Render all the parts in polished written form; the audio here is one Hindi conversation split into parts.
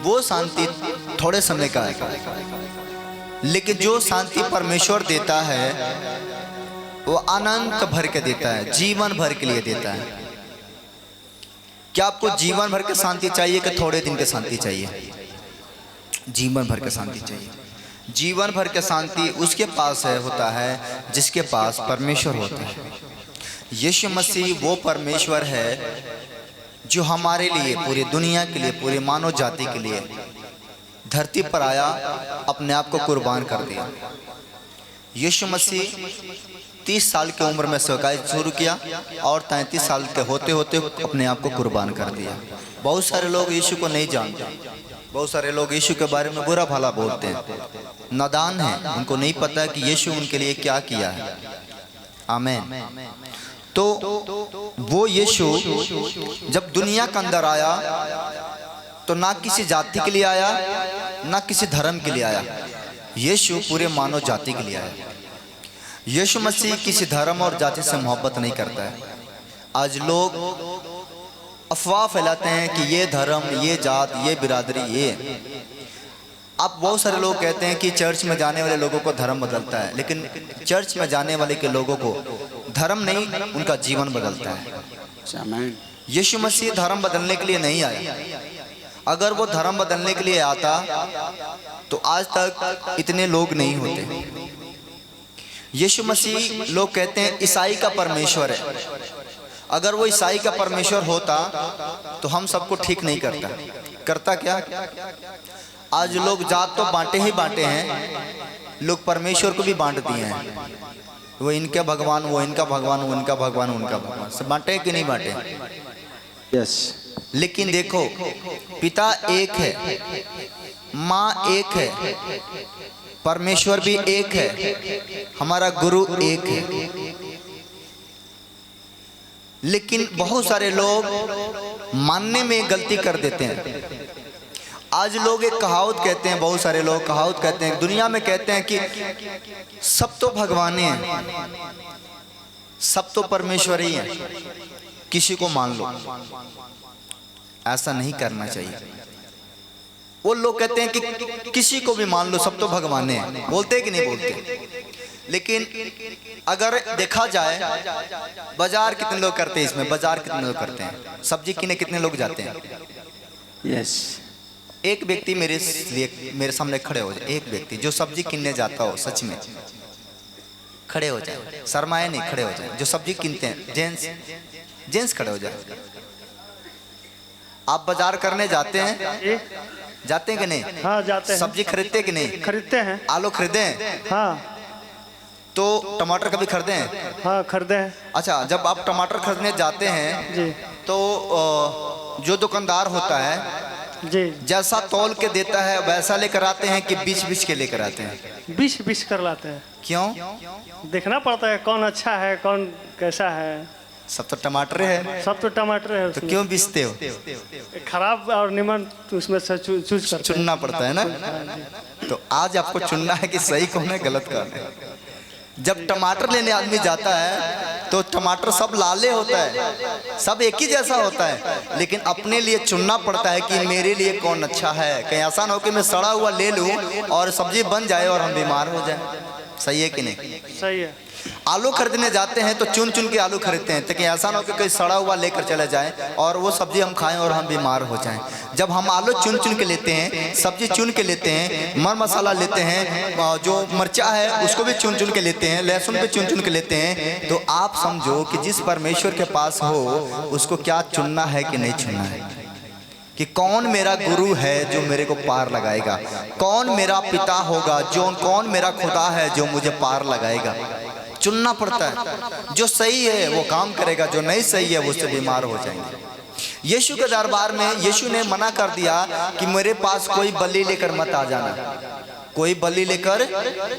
वो शांति थोड़े समय का है, लेकिन जो शांति परमेश्वर देता है वो अनंत भर के देता है, जीवन भर के लिए देता है। क्या आपको जीवन भर की शांति चाहिए कि थोड़े दिन की शांति चाहिए? जीवन भर की शांति चाहिए। जीवन भर की शांति उसके पास है होता है जिसके पास परमेश्वर होता है। यीशु मसीह वो परमेश्वर है जो हमारे लिए, पूरी दुनिया के लिए, पूरी मानव जाति के लिए धरती पर आया, अपने आप को कुर्बान कर दिया। यीशु मसीह 30 साल की उम्र में सेवकाई शुरू किया और 33 साल के होते होते अपने आप को कुर्बान कर दिया। बहुत सारे लोग यीशु को नहीं जानते, बहुत सारे लोग यीशु के बारे में बुरा भला बोलते हैं, नादान हैं, उनको नहीं पता कि यीशु उनके लिए क्या किया है। आमीन। तो वो यीशु जब दुनिया के अंदर आया तो ना किसी जाति के लिए आया, ना किसी धर्म के लिए आया, यीशु पूरे मानव जाति के लिए आया। यीशु मसीह किसी धर्म और जाति से मोहब्बत नहीं करता है। आज लोग अफवाह फैलाते हैं कि ये धर्म, ये जात, ये बिरादरी, ये। अब बहुत सारे लोग कहते हैं कि चर्च में जाने वाले लोगों को धर्म बदलता है, लेकिन चर्च में जाने वाले के लोगों को धर्म नहीं, उनका जीवन बदलता है। यीशु मसीह धर्म बदलने के लिए नहीं आया। अगर वो धर्म बदलने के लिए आता तो आज तक इतने लोग नहीं होते। यीशु मसीह, लोग कहते हैं ईसाई का परमेश्वर है। अगर वो ईसाई का परमेश्वर होता तो हम सबको ठीक नहीं करता। करता क्या? आज लोग जात तो बांटे ही बांटे हैं, लोग परमेश्वर को भी बांट दिए हैं। वो इनका भगवान, वो इनका भगवान, वो इनका भगवान, उनका भगवान, सब बांटे कि नहीं बांटे? यस। लेकिन देखो, पिता एक है, माँ एक है, परमेश्वर भी एक है, हमारा गुरु एक है। लेकिन बहुत सारे लोग मानने में गलती कर देते हैं। आज लोग एक कहावत कहते हैं, बहुत सारे लोग कहावत कहते हैं, दुनिया में कहते हैं कि सब तो भगवान हैं, सब तो परमेश्वर ही हैं, किसी को मान लो। ऐसा नहीं करना चाहिए। वो लोग कहते हैं कि किसी को भी मान लो, सब तो भगवान हैं, बोलते हैं कि नहीं बोलते? लेकिन अगर देखा जाए, बाजार कितने लोग करते हैं, इसमें बाजार कितने लोग करते हैं, सब्जी किने कितने लोग जाते हैं? यस। एक व्यक्ति मेरे सामने खड़े हो जाए, एक व्यक्ति जो सब्जी किनने जाता हो, सच में खड़े हो जाए, शर्माए नहीं, खड़े हो जाए। जो सब्जी किनते हैं, जेंट्स खड़े हो जाए। आप बाजार करने जाते हैं, जाते हैं कि नहीं? हाँ, जाते हैं। सब्जी खरीदते कि नहीं? खरीदते हैं। आलू खरीदे हैं? हाँ। तो टमाटर कभी खरीदे हैं? हाँ, खरीदे हैं। अच्छा, जब आप टमाटर खरीदने जाते हैं जी, तो जो दुकानदार होता है जी, जैसा तौल के देता है वैसा लेकर आते हैं कि बीच के लेकर आते हैं? बीच कर लाते हैं। क्यों? देखना पड़ता है कौन अच्छा है, कौन कैसा है। सब तो टमाटर है, सब तो टमाटर है। तो क्यों बीचते हो? खराब और निमन तो उसमें से चूज करते हैं। चुनना पड़ता है ना। तो आज आपको चुनना है कि सही कौन है, गलत कौन है। जब टमाटर लेने आदमी जाता है तो टमाटर सब लाले होता है, सब एक ही जैसा होता है, लेकिन अपने लिए चुनना पड़ता है कि मेरे लिए कौन अच्छा है। कहीं ऐसा ना हो कि मैं सड़ा हुआ ले लूं और सब्जी बन जाए और हम बीमार हो जाए। सही है कि नहीं? सही है। आलू खरीदने जाते हैं तो चुन के आलू खरीदते हैं, ताकि ऐसा ना हो कि कोई सड़ा हुआ लेकर चले जाए और वो सब्जी हम खाएं और हम बीमार हो जाएं। जब हम आलू चुन के लेते हैं, सब्जी चुन के लेते हैं, मर मसाला लेते हैं, जो मिर्चा है उसको भी चुन के लेते हैं, लहसुन भी चुन के लेते हैं, तो आप समझो कि जिस परमेश्वर के पास हो उसको क्या चुनना है कि नहीं चुनना है, कि कौन मेरा गुरु है जो मेरे को पार लगाएगा, कौन मेरा पिता होगा, जो कौन मेरा खुदा है जो मुझे पार लगाएगा। चुनना पड़ता है। जो सही है वो काम करेगा, जो नहीं सही है वो उससे बीमार हो जाएंगे। यीशु के दरबार में यीशु ने मना कर दिया कि मेरे पास कोई बलि लेकर मत आ जाना, कोई बलि लेकर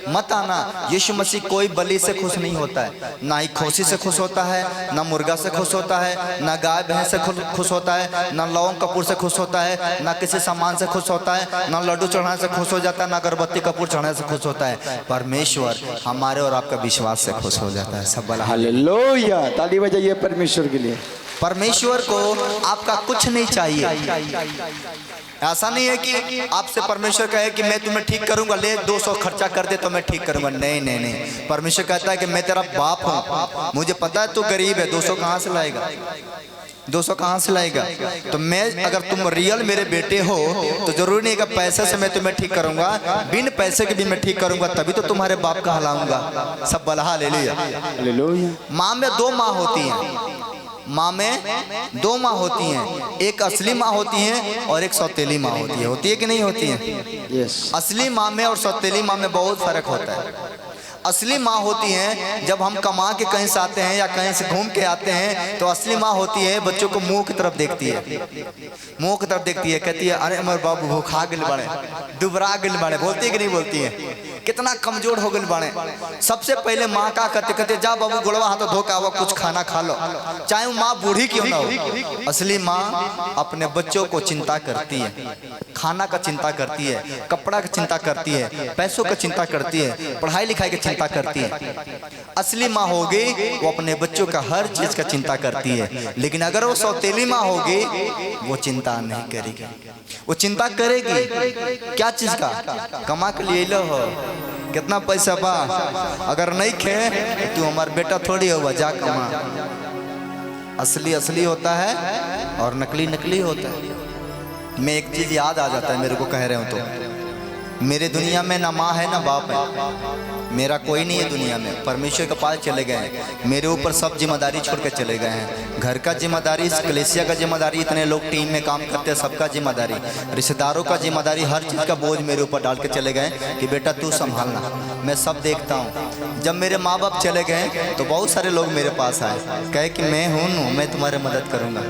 मत आना। यीशु मसीह कोई बलि से खुश नहीं होता है, ना ही खोसी से खुश होता है, ना मुर्गा से खुश होता है, ना गाय भैंस से खुश होता है, ना लौंग कपूर से खुश होता है, ना किसी सामान से खुश होता है, ना लड्डू चढ़ाने से खुश हो जाता है, ना अगरबत्ती कपूर चढ़ाने से खुश होता है। परमेश्वर हमारे और आपका विश्वास से खुश हो जाता है। सब बोला हालेलुया, ताली बजाइए परमेश्वर के लिए। परमेश्वर को आपका कुछ नहीं चाहिए, ऐसा नहीं है कि आपसे परमेश्वर कहे कि मैं तुम्हें ठीक करूंगा, ले 200 खर्चा कर दे तो मैं ठीक करूंगा। नहीं नहीं नहीं, परमेश्वर कहता है कि मैं तेरा बाप हूं, मुझे पता है तू गरीब है, 200 कहां से लाएगा, 200 कहां से लाएगा। तो मैं अगर तुम रियल मेरे बेटे हो तो जरूरी नहीं है कि पैसे से मैं तुम्हें ठीक करूंगा, बिन पैसे के भी मैं ठीक करूंगा, तभी तो तुम्हारे बाप का हलाऊंगा। सब बलहा ले लिया। हालेलुया। माँ में 2 माँ होती हैं, माँ में 2 माँ होती हैं, एक असली माँ होती है और एक सौतेली माँ होती है कि नहीं होती है? यस। असली माँ में और सौतेली माँ में बहुत फर्क होता है। असली माँ होती है जब हम कमा के कहीं से आते हैं या कहीं से घूम के आते हैं तो असली माँ होती है बच्चों को मुंह की तरफ देखती है, मुंह की तरफ देखती है, कहती है अरे हमारे बाबू भूखा गिल बड़े, दुबरा गिल बड़े, बोलती है कि नहीं बोलती है, कितना कमजोर हो गए बने। सबसे पहले माँ का कहते कहते जा बाबू गुड़वा हाथ धो के आओ, कुछ खाना खा लो, चाहे वो माँ बूढ़ी क्यों ना हो। असली माँ अपने बच्चों को चिंता करती है, खाना का चिंता करती है, कपड़ा का चिंता करती है, पैसों का चिंता करती है, पढ़ाई लिखाई की चिंता करती है। असली माँ होगी वो अपने बच्चों का हर चीज का चिंता करती है। लेकिन अगर वो सौतेली माँ होगी वो चिंता नहीं करेगी, वो चिंता करेगी क्या चीज का, कमा के लिए लो हो, कितना पैसा बा, अगर नहीं खे तू हमारा बेटा थोड़ी होगा, जा कमा। असली असली होता है और नकली नकली होता है। मैं एक चीज याद आ जाता है मेरे को, कह रहे हो तो मेरे दुनिया में ना माँ है ना बाप है, मेरा कोई नहीं है दुनिया में। परमेश्वर के पास चले गए हैं, मेरे ऊपर सब जिम्मेदारी छोड़ के चले गए हैं। घर का जिम्मेदारी, कलेसिया का जिम्मेदारी, इतने लोग टीम में काम करते हैं सबका जिम्मेदारी, रिश्तेदारों का जिम्मेदारी, हर चीज़ का बोझ मेरे ऊपर डाल के चले गए कि बेटा तू संभालना, मैं सब देखता हूँ। जब मेरे माँ बाप चले गए तो बहुत सारे लोग मेरे पास आए, कहे कि मैं हूँ, मैं तुम्हारी मदद करूँगा।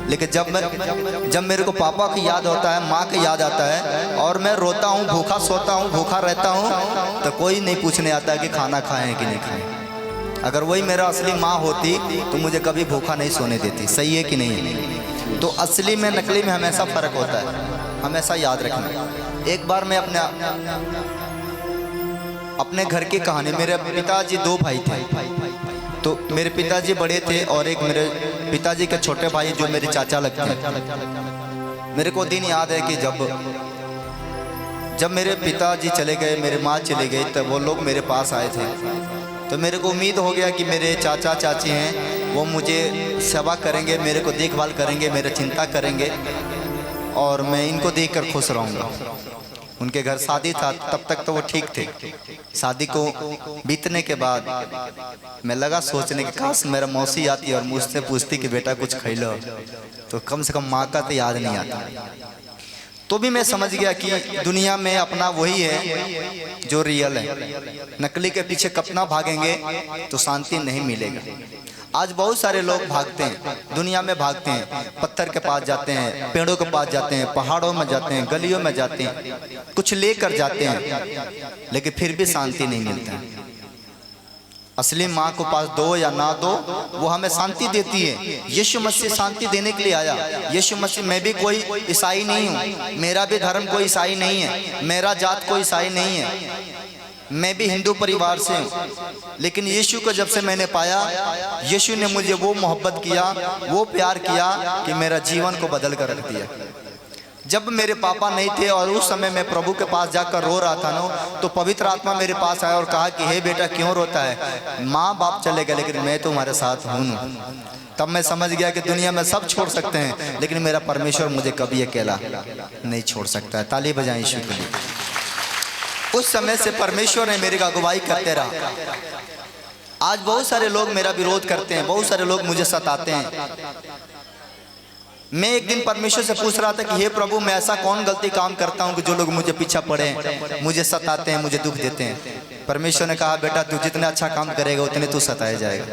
लेकिन जब मेरे को पापा की याद होता है, माँ की याद आता है और मैं रोता हूँ, भूखा सोता हूँ, भूखा रहता हूँ, तो कोई नहीं पूछने आता कि खाना खाएं कि नहीं खाएं। अगर वही मेरा असली माँ होती तो मुझे कभी भूखा नहीं सोने देती। सही है कि नहीं? तो असली में नकली में हमेशा फर्क होता है, हमेशा याद रखना। एक बार मैं अपने घर की कहानी, मेरे पिताजी 2 भाई थे, तो मेरे पिताजी बड़े थे और एक मेरे पिताजी के छोटे भाई जो मेरे चाचा लगते हैं। मेरे को दिन याद है कि जब मेरे पिताजी चले गए, मेरे माँ चली गई, तब वो लोग मेरे पास आए थे। तो मेरे को उम्मीद हो गया कि मेरे चाचा चाची हैं वो मुझे सेवा करेंगे, मेरे को देखभाल करेंगे, मेरी चिंता करेंगे और मैं इनको देखकर खुश रहूँगा। उनके घर शादी था, तब तक तो वो ठीक थे। शादी को बीतने के बाद मैं लगा सोचने के काश मेरा मौसी आती और मुझसे पूछती कि बेटा कुछ खा लो, तो कम से कम माँ का तो याद नहीं आता। तो भी मैं समझ गया कि दुनिया में अपना वही है जो रियल है, नकली के पीछे कितना भागेंगे तो शांति नहीं मिलेगा। आज बहुत सारे लोग भागते हैं, दुनिया में भागते हैं, पत्थर के पास जाते हैं, पेड़ों के पास जाते हैं, पहाड़ों में जाते हैं, गलियों में जाते हैं, कुछ लेकर जाते हैं, लेकिन फिर भी शांति नहीं मिलता। असली माँ को पास दो या ना दो, वो हमें शांति देती है। यीशु मसीह शांति देने के लिए आया। यीशु मसीह, मैं भी कोई ईसाई नहीं हूँ, मेरा भी धर्म कोई ईसाई नहीं है, मेरा जात कोई ईसाई नहीं है, मैं भी हिंदू परिवार से हूँ। लेकिन यीशु को जब से मैंने पाया, यीशु ने मुझे वो मोहब्बत किया, वो प्यार किया कि मेरा जीवन को बदल कर रख दिया। जब मेरे पापा नहीं थे और उस समय मैं प्रभु के पास जाकर रो रहा था ना, तो पवित्र आत्मा मेरे पास आया और कहा कि हे बेटा क्यों रोता है, माँ बाप चले गए लेकिन मैं तुम्हारे साथ हूँ। तब मैं समझ गया कि दुनिया में सब छोड़ सकते हैं लेकिन मेरा परमेश्वर मुझे कभी अकेला नहीं छोड़ सकता है। ताली बजाएं यीशु के लिए। उस समय से परमेश्वर ने मेरी अगुवाई करते रहा। आज बहुत सारे लोग मेरा विरोध करते हैं, बहुत सारे लोग मुझे सताते हैं। मैं एक दिन परमेश्वर से पूछ रहा था कि हे प्रभु, मैं ऐसा कौन गलती काम करता हूं कि जो लोग मुझे पीछा पड़े हैं, मुझे सताते हैं, मुझे दुख देते हैं। परमेश्वर ने कहा बेटा, तू जितना अच्छा काम करेगा उतने तू सताया जाएगा।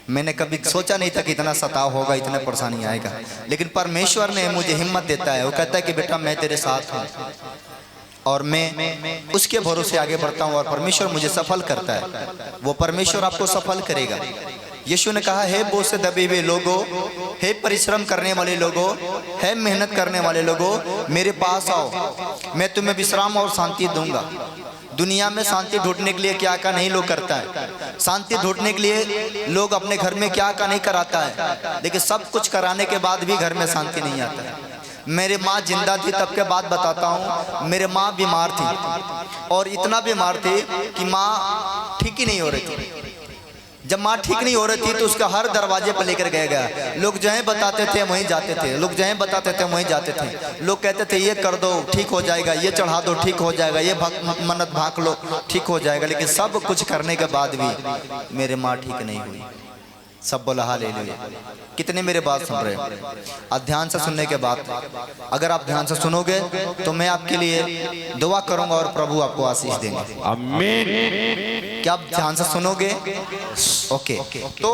मैंने कभी सोचा नहीं था कि इतना सताव होगा, इतना परेशानी आएगा, लेकिन परमेश्वर ने मुझे हिम्मत देता है। वो कहता है कि बेटा मैं तेरे साथ हूँ और मैं उसके भरोसे आगे बढ़ता हूँ और परमेश्वर मुझे सफल करता है। वो परमेश्वर आपको सफल करेगा। यीशु ने कहा, हे बोझ से दबे हुए लोगों, हे परिश्रम करने वाले लोगों, हे मेहनत करने वाले लोगों, मेरे पास आओ, मैं तुम्हें विश्राम और शांति दूंगा। दुनिया में शांति ढूंढने के लिए क्या क्या नहीं लोग करता है, शांति ढूंढने के लिए लोग अपने घर में क्या क्या नहीं कराता है, लेकिन सब कुछ कराने के बाद भी घर में शांति नहीं आता है। मेरी माँ जिंदा थी तब के बात बताता हूँ। मेरे माँ बीमार थी और इतना बीमार थी कि माँ ठीक ही नहीं हो रही थी। जब माँ ठीक नहीं हो रही थी तो उसका हर दरवाजे पर लेकर गया। लोग जहाँ बताते थे वहीं जाते थे, लोग जहाँ बताते थे वहीं जाते थे। लोग कहते थे ये कर दो ठीक हो जाएगा, ये चढ़ा दो ठीक हो जाएगा, ये मन्नत भाग लो ठीक हो जाएगा। लेकिन सब कुछ करने के बाद भी मेरे माँ ठीक नहीं हुई। सब बोला हालेलुया। कितने मेरे बात सुन रहे हैं? आप ध्यान से सुनने के बाद, अगर आप ध्यान से सुनोगे तो मैं आपके लिए दुआ करूंगा और प्रभु आपको आशीष देंगे। आमीन। क्या आप ध्यान से सुनोगे? ओके। तो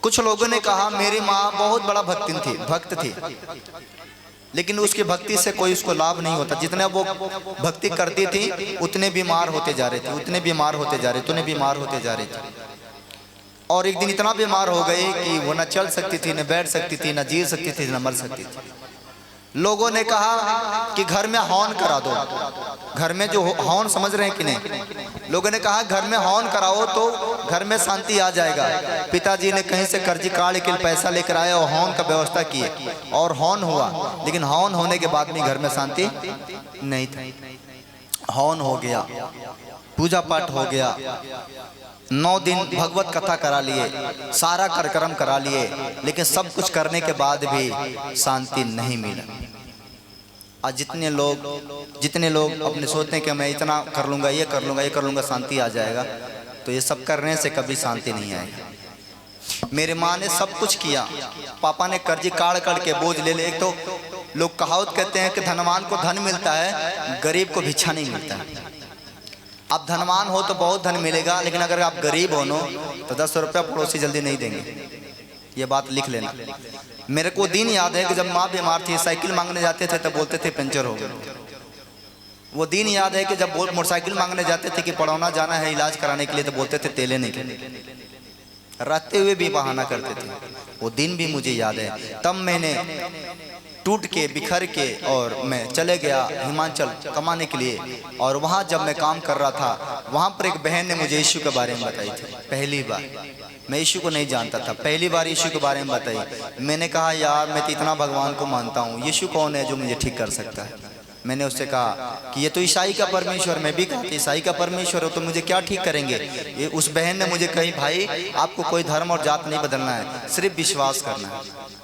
कुछ लोगों ने कहा मेरी माँ बहुत बड़ा भक्त थी, लेकिन उसकी भक्ति से कोई उसको लाभ नहीं होता। जितना वो भक्ति करती थी उतने बीमार होते जा रहे थे, उतने बीमार होते जा रहे थे। और एक दिन इतना बीमार हो गई कि वो न चल सकती थी, न बैठ सकती थी, न जी सकती थी, न मर सकती थी। लोगों ने कहा कि घर में हवन करा दो। घर में जो हवन समझ रहे हैं कि नहीं? लोगों ने कहा घर में हवन कराओ तो घर में शांति आ जाएगा। पिताजी ने कहीं से कर्जी काट के पैसा लेकर आए और हवन का व्यवस्था किए और हवन हुआ। लेकिन हवन होने के बाद भी घर में शांति नहीं थी। हवन हो गया, पूजा पाठ हो गया, 9 दिन भगवत कथा करा लिए, सारा कार्यक्रम करा लिए, लेकिन सब कुछ करने के बाद भी शांति नहीं मिला। आज जितने लोग अपने सोचते हैं कि मैं इतना कर लूँगा, ये कर लूँगा, ये कर लूँगा, शांति आ जाएगा, तो ये सब करने से कभी शांति नहीं आएगी। मेरे माँ ने सब कुछ किया, पापा ने कर्जी काट के बोझ ले ले। एक तो लोग कहावत कहते हैं कि धनवान को धन मिलता है, गरीब को भिक्षा नहीं मिलता है। आप धनवान हो तो बहुत धन मिलेगा, लेकिन अगर आप गरीब हो नो तो 10 रुपया पड़ोसी जल्दी नहीं देंगे। ये बात लिख लेना। मेरे को दिन याद है कि जब माँ बीमार थी, साइकिल मांगने जाते थे तो बोलते थे पंचर हो गया। वो दिन याद है कि जब मोटरसाइकिल मांगने जाते थे कि पड़ौना जाना है इलाज कराने के लिए, तो बोलते थे तेले नहीं, रहते हुए भी बहाना करते थे। वो दिन भी मुझे याद है। तब मैंने टूट के बिखर के और मैं चले गया हिमाचल कमाने के लिए। और वहाँ जब मैं काम कर रहा था, वहाँ पर एक बहन ने मुझे यीशु के बारे में बताई थी। पहली बार मैं यीशु को नहीं जानता था, पहली बार यीशु के बारे में बताई। मैंने कहा यार मैं तो इतना भगवान को मानता हूँ, यीशु कौन है जो मुझे ठीक कर सकता है? मैंने उससे कहा कि ये तो ईसाई का परमेश्वर। मैं भी कहा ईसाई का परमेश्वर हो तो मुझे क्या ठीक करेंगे? ये उस बहन ने मुझे कही भाई आपको कोई धर्म और जात नहीं बदलना है, सिर्फ विश्वास करना है।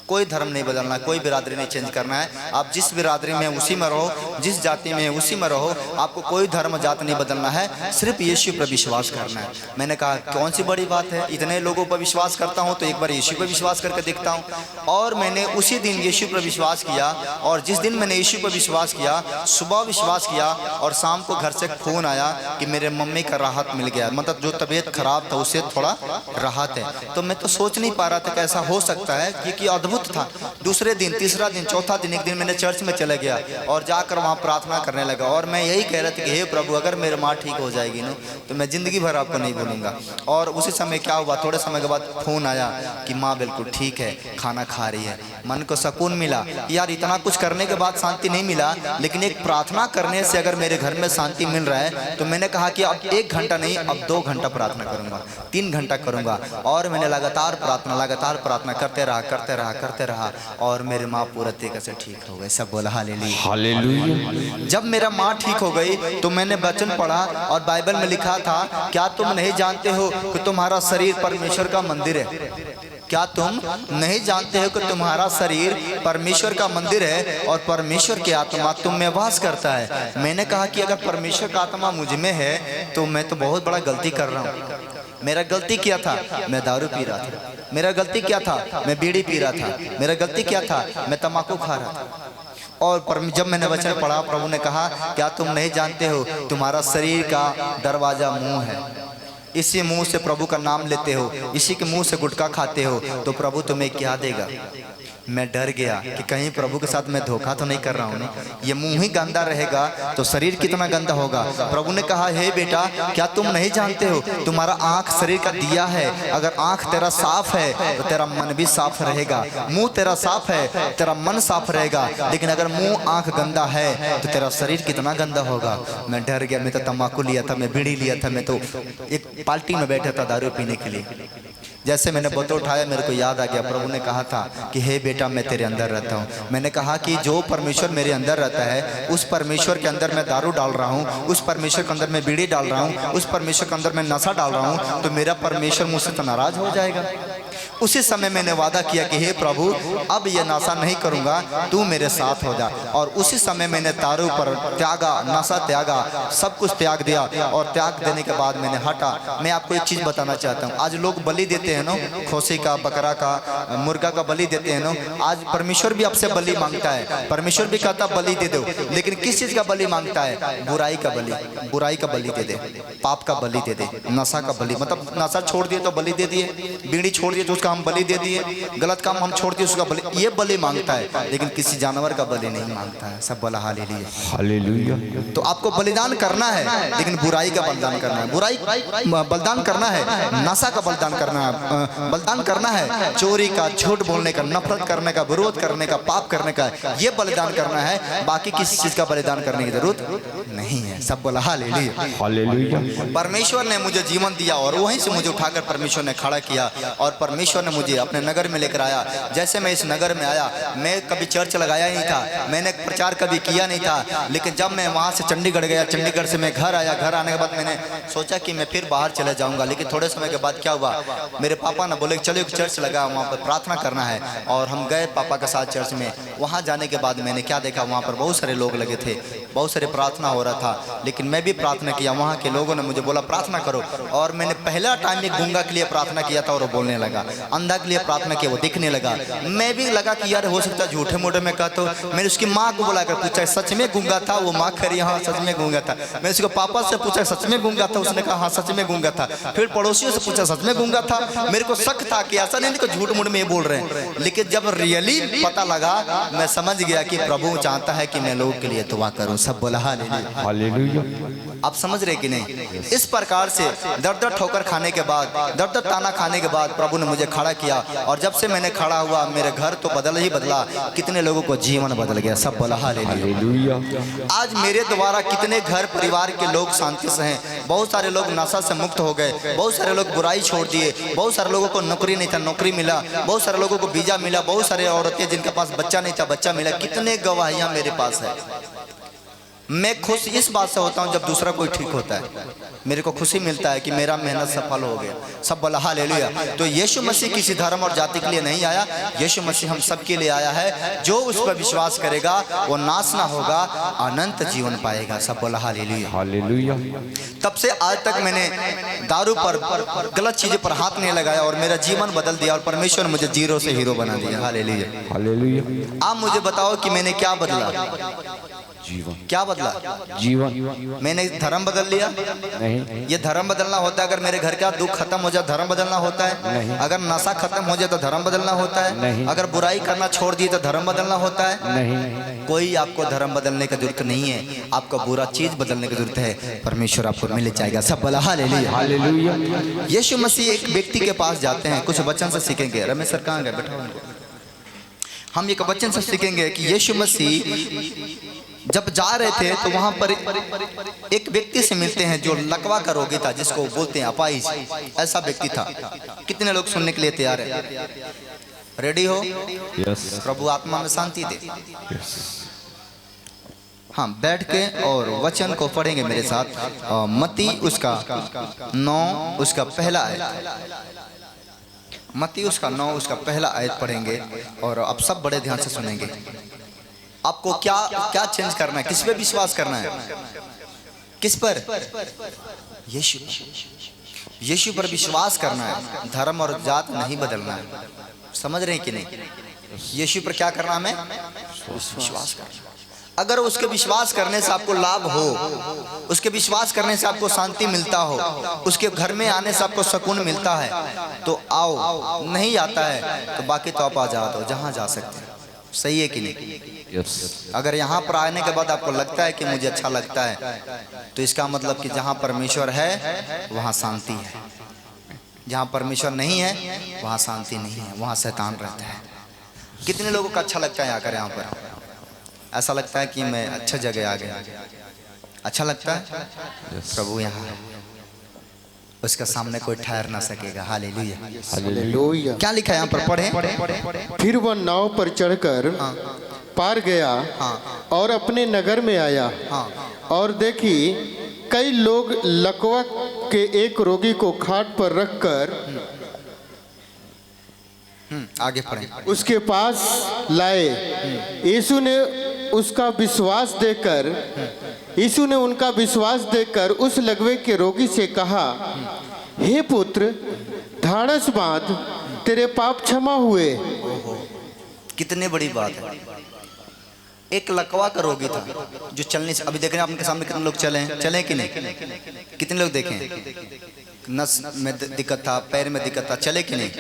कोई धर्म नहीं बदलना, कोई बिरादरी नहीं चेंज करना है। आप जिस बिरादरी में उसी में रहो, जिस जाति में उसी में रहो, आपको कोई धर्म जात नहीं बदलना है, सिर्फ यीशु पर विश्वास करना है। मैंने कहा कौन सी बड़ी बात है, इतने लोगों पर विश्वास करता हूँ तो एक बार यीशु पर विश्वास करके देखता हूँ। और मैंने उसी दिन यीशु पर विश्वास किया। और जिस दिन मैंने यीशु पर विश्वास किया, सुबह विश्वास किया और शाम को घर से फोन आया कि मेरे मम्मी का राहत मिल गया, मतलब जो तबीयत खराब था उससे थोड़ा राहत है। तो मैं तो सोच नहीं पा रहा था कि ऐसा हो सकता है, क्योंकि अद्भुत था। दूसरे दिन, तीसरा दिन, चौथा दिन, एक दिन मैंने चर्च में चला गया और जाकर वहाँ प्रार्थना करने लगा। और मैं यही कह रहा था कि हे प्रभु अगर मेरी माँ ठीक हो जाएगी ना तो मैं जिंदगी भर आपको नहीं भूलूंगा। और उसी समय क्या हुआ, थोड़े समय के बाद फोन आया कि माँ बिल्कुल ठीक है, खाना खा रही है। मन को सुकून मिला। यार इतना कुछ करने के बाद शांति नहीं मिला, लेकिन एक प्रार्थना करने से अगर मेरे घर में शांति मिल रहा है तो मैंने कहा कि अब 1 घंटा नहीं, अब 2 घंटा प्रार्थना करूंगा, 3 घंटा करूंगा। और मैंने लगातार प्रार्थना करते रहा और मेरे माँ पूरा तरीके से ठीक हो गए। सब बोला हालेलुया हालेलुया। जब मेरा माँ ठीक हो गई तो मैंने वचन पढ़ा और बाइबल में लिखा था, क्या तुम नहीं जानते हो कि तुम्हारा शरीर परमेश्वर का मंदिर है? क्या तुम नहीं जानते हो कि तुम्हारा शरीर परमेश्वर का मंदिर है और परमेश्वर की आत्मा तुम में वास करता है? मैंने कहा कि अगर परमेश्वर का आत्मा मुझ में है तो मैं तो बहुत बड़ा गलती कर रहा हूँ। मेरा गलती क्या था? मैं दारू पी रहा था। मेरा गलती क्या था? मैं बीड़ी पी रहा था। मेरा गलती क्या था? मैं तम्बाकू खा रहा था। और जब मैंने वचन पढ़ा, प्रभु ने कहा क्या तुम नहीं जानते हो तुम्हारा शरीर का दरवाजा मुंह है, इसी मुंह से प्रभु का नाम लेते हो, इसी के मुंह से गुटखा खाते हो तो प्रभु तुम्हें क्या देगा? मैं डर गया कि कहीं प्रभु के साथ मैं धोखा तो नहीं कर रहा हूँ ना। ये मुंह ही गंदा रहेगा तो शरीर कितना गंदा होगा। प्रभु ने कहा हे बेटा क्या तुम नहीं जानते हो तुम्हारा आँख शरीर का दिया है? अगर आँख तेरा साफ है तो तेरा मन भी साफ रहेगा। मुंह तेरा साफ है, तेरा मन साफ रहेगा। लेकिन अगर मुंह आँख गंदा है तो तेरा शरीर कितना गंदा होगा। मैं डर गया। मैं तो तम्बाकू लिया था, मैं बीड़ी लिया था, मैं तो एक पार्टी में बैठा था दारू पीने के लिए। जैसे मैंने बोतल उठाया मेरे को याद आ गया प्रभु ने कहा था कि हे बेटा मैं तेरे अंदर रहता हूँ। मैंने कहा कि जो परमेश्वर मेरे अंदर रहता है उस परमेश्वर के अंदर मैं दारू डाल रहा हूँ, उस परमेश्वर के अंदर मैं बीड़ी डाल रहा हूँ, उस परमेश्वर के अंदर मैं नशा डाल रहा हूँ, तो मेरा परमेश्वर मुझसे तो नाराज हो जाएगा। उसी समय मैंने वादा किया कि हे प्रभु अब ये नशा नहीं करूँगा, तू मेरे साथ हो जा। और उसी समय मैंने दारू पर त्यागा, नशा त्यागा, सब कुछ त्याग दिया। और त्याग देने के बाद मैंने हटा। मैं आपको एक चीज़ बताना चाहता हूँ, आज लोग बलि देते हैं ना, खोसी का, बकरा का, मुर्गा का बलि देते हैं ना। आज परमेश्वर भी आपसे बलि मांगता है, परमेश्वर भी कहता बलि दे दो, लेकिन किस चीज़ का बलि मांगता है? बुराई का बलि, बुराई का बलि दे दे, पाप का बलि दे दे, नशा का बलि, मतलब नशा छोड़ दिए तो बलि दे दिए, बीड़ी छोड़ दिए तो उसका हम बलि दे दिए, गलत काम हम छोड़ दिए उसका बलि, ये बलि मांगता है, लेकिन किसी जानवर का बलि नहीं मांगता है। सब बोला हालेलुया, हालेलुया। तो आपको बलिदान करना है, लेकिन बुराई का बलिदान करना है, बुराई बलिदान करना है, नशा का बलिदान करना है, बलिदान करना है, चोरी का, झूठ बोलने का, नफरत करने का, विरोध करने का, पाप करने का, ये बलिदान करना है। बाकी किसी चीज का बलिदान करने की जरूरत नहीं है। सब बोला हालेलुया, हालेलुया। परमेश्वर ने मुझे जीवन दिया और वहीं से मुझे उठाकर परमेश्वर ने खड़ा किया और परमेश्वर ने मुझे अपने नगर में लेकर आया। जैसे मैं इस नगर में आया, मैं कभी चर्च लगाया नहीं था, मैंने प्रचार कभी किया नहीं था, लेकिन जब मैं वहाँ से चंडीगढ़ गया, चंडीगढ़ से मैं घर आया, घर आने के बाद मैंने सोचा कि मैं फिर बाहर चले जाऊँगा। लेकिन थोड़े समय के बाद क्या हुआ, मेरे पापा ने बोले चलो एक चर्च लगा, वहाँ पर प्रार्थना करना है। और हम गए पापा के साथ चर्च में। वहाँ जाने के बाद मैंने क्या देखा, वहाँ पर बहुत सारे लोग लगे थे, बहुत सारे प्रार्थना हो रहा था, लेकिन मैं भी प्रार्थना किया। वहाँ के लोगों ने मुझे बोला प्रार्थना करो, और मैंने पहला टाइम एक गूंगा के लिए प्रार्थना किया था और वो बोलने लगा, अंधा के लिए प्रार्थना किया, वो दिखने लगा। मैं भी लगा कि यार हो सकता है झूठे मोटे में कहता हूँ। मैंने उसकी माँ को बुलाकर पूछा सच में गूंगा था? वो माँ कह रही हाँ सच में गूंगा था। मैं उसके पापा से पूछा सच में गूंगा था? उसने कहा हाँ सच में गूंगा था। फिर पड़ोसियों से पूछा सच में गूंगा था? मेरे को शक था कि ऐसा नहीं कि झूठ मूठ में ये बोल रहे हैं, लेकिन जब रियली पता लगा मैं समझ गया कि प्रभु चाहता है कि मैं लोगों के लिए दुआ करूं। सब बोला हालेलुया, हालेलुया। आप समझ रहे कि नहीं? इस प्रकार से दर दर ठोकर खाने के बाद, दर दर ताना खाने के बाद प्रभु ने मुझे खड़ा किया। और जब से मैंने खड़ा हुआ मेरे घर तो बदल ही बदला, कितने लोगों को जीवन बदल गया। सब बोला हालेलुया। आज मेरे द्वारा कितने घर परिवार के लोग शांति से हैं, बहुत सारे लोग नशा से मुक्त हो गए, बहुत सारे लोग बुराई छोड़ दिए, बहुत सारे लोगों को नौकरी नहीं था नौकरी मिला, बहुत सारे लोगों को वीजा मिला, बहुत सारे औरतें जिनके पास बच्चा नहीं था बच्चा मिला। कितने गवाहियां मेरे पास है। मैं खुश इस बात से होता हूं जब दूसरा कोई ठीक होता है, मेरे को खुशी मिलता है कि मेरा मेहनत सफल हो गया। सब बोला हालेलुया। तो यीशु मसीह किसी धर्म और जाति के लिए नहीं आया, यीशु मसीह हम सब के लिए आया है। जो उस पर विश्वास करेगा वो नाश ना होगा, अनंत जीवन पाएगा। सब बोला हालेलुया, हालेलुया। तब से आज तक मैंने दारू पर, गलत चीजों पर हाथ नहीं लगाया और मेरा जीवन बदल दिया और परमेश्वर ने मुझे जीरो से हीरो बना दिया। Hallelujah, hallelujah. आप मुझे बताओ कि मैंने क्या बदला? जीवन। क्या बदला? जीवन। मैंने धर्म बदल लिया? नहीं। ये धर्म बदलना होता है अगर मेरे घर का दुख खत्म हो जाए धर्म बदलना होता है? नहीं। अगर नशा खत्म हो जाए तो धर्म बदलना होता है? नहीं। अगर बुराई करना छोड़ दिए तो धर्म बदलना होता है? नहीं। कोई आपको धर्म बदलने की जरूरत नहीं है, आपको बुरा चीज बदलने की जरूरत है, परमेश्वर आपको मिल जाएगा। सब बोला हालेलुया, हालेलुया। यीशु मसीह एक व्यक्ति के पास जाते हैं, कुछ वचन से सीखेंगे। रमेश सर कहाँ गए? बैठा उनको। हम एक वचन से सीखेंगे कि यीशु मसीह जब जा रहे थे तो वहां पर एक व्यक्ति से मिलते हैं जो लकवा का रोगी था, जिसको बोलते हैं अपाहिज। ऐसा व्यक्ति था। कितने लोग सुनने के लिए तैयार है? रेडी हो? यस। प्रभु आत्मा में शांति दे। यस। हाँ, बैठ के और वचन को पढ़ेंगे मेरे साथ। मत्ती उसका 9 उसका पहला आयत, मत्ती उसका 9 उसका पहला आयत पढ़ेंगे और आप सब बड़े ध्यान से सुनेंगे। आपको क्या क्या चेंज करना है? किस पे विश्वास करना है? किस पर? यीशु, यीशु पर विश्वास करना है। धर्म और जात नहीं बदलना है। समझ रहे हैं कि नहीं? यीशु पर क्या करना है? हमें विश्वास करना। अगर उसके विश्वास करने से आपको लाभ हो, उसके विश्वास करने से आपको शांति मिलता हो, उसके घर में आने से आपको सुकून मिलता है तो आओ। नहीं आता है तो बाकी तो आप आजाद हो, जहां जा सकते हैं। सही है कि नहीं? यस। अगर यहाँ पर आने के बाद आपको लगता है कि मुझे अच्छा लगता है तो इसका मतलब कि जहाँ परमेश्वर है वहाँ शांति है, जहाँ परमेश्वर नहीं है वहाँ शांति नहीं है, वहाँ शैतान रहता है। कितने लोगों को अच्छा लगता है आकर यहाँ पर? ऐसा लगता है कि मैं अच्छा जगह आ गया। अच्छा लगता है? प्रभु यहाँ है। उसका सामने कोई ठहर ना सकेगा। हालेलुया। हालेलुया। क्या लिखा है यहाँ पर, पढ़ें। फिर वह नाव पर चढ़कर पार गया और अपने नगर में आया और देखी कई लोग लकवा के एक रोगी को खाट पर रखकर आगे पढ़ें। उसके पास लाए। यीशु ने उनका विश्वास देखकर उस लकवे के रोगी से कहा, हे पुत्र, ढाढ़स बांध, तेरे पाप क्षमा हुए। कितनी बड़ी बात है। एक लकवा का रोगी था जो चलने से, अभी देख रहे हैं आपके सामने कितने लोग चले कि नहीं? कितने लोग देखें? नस में दिक्कत था, पैर में दिक्कत था, चले कि नहीं?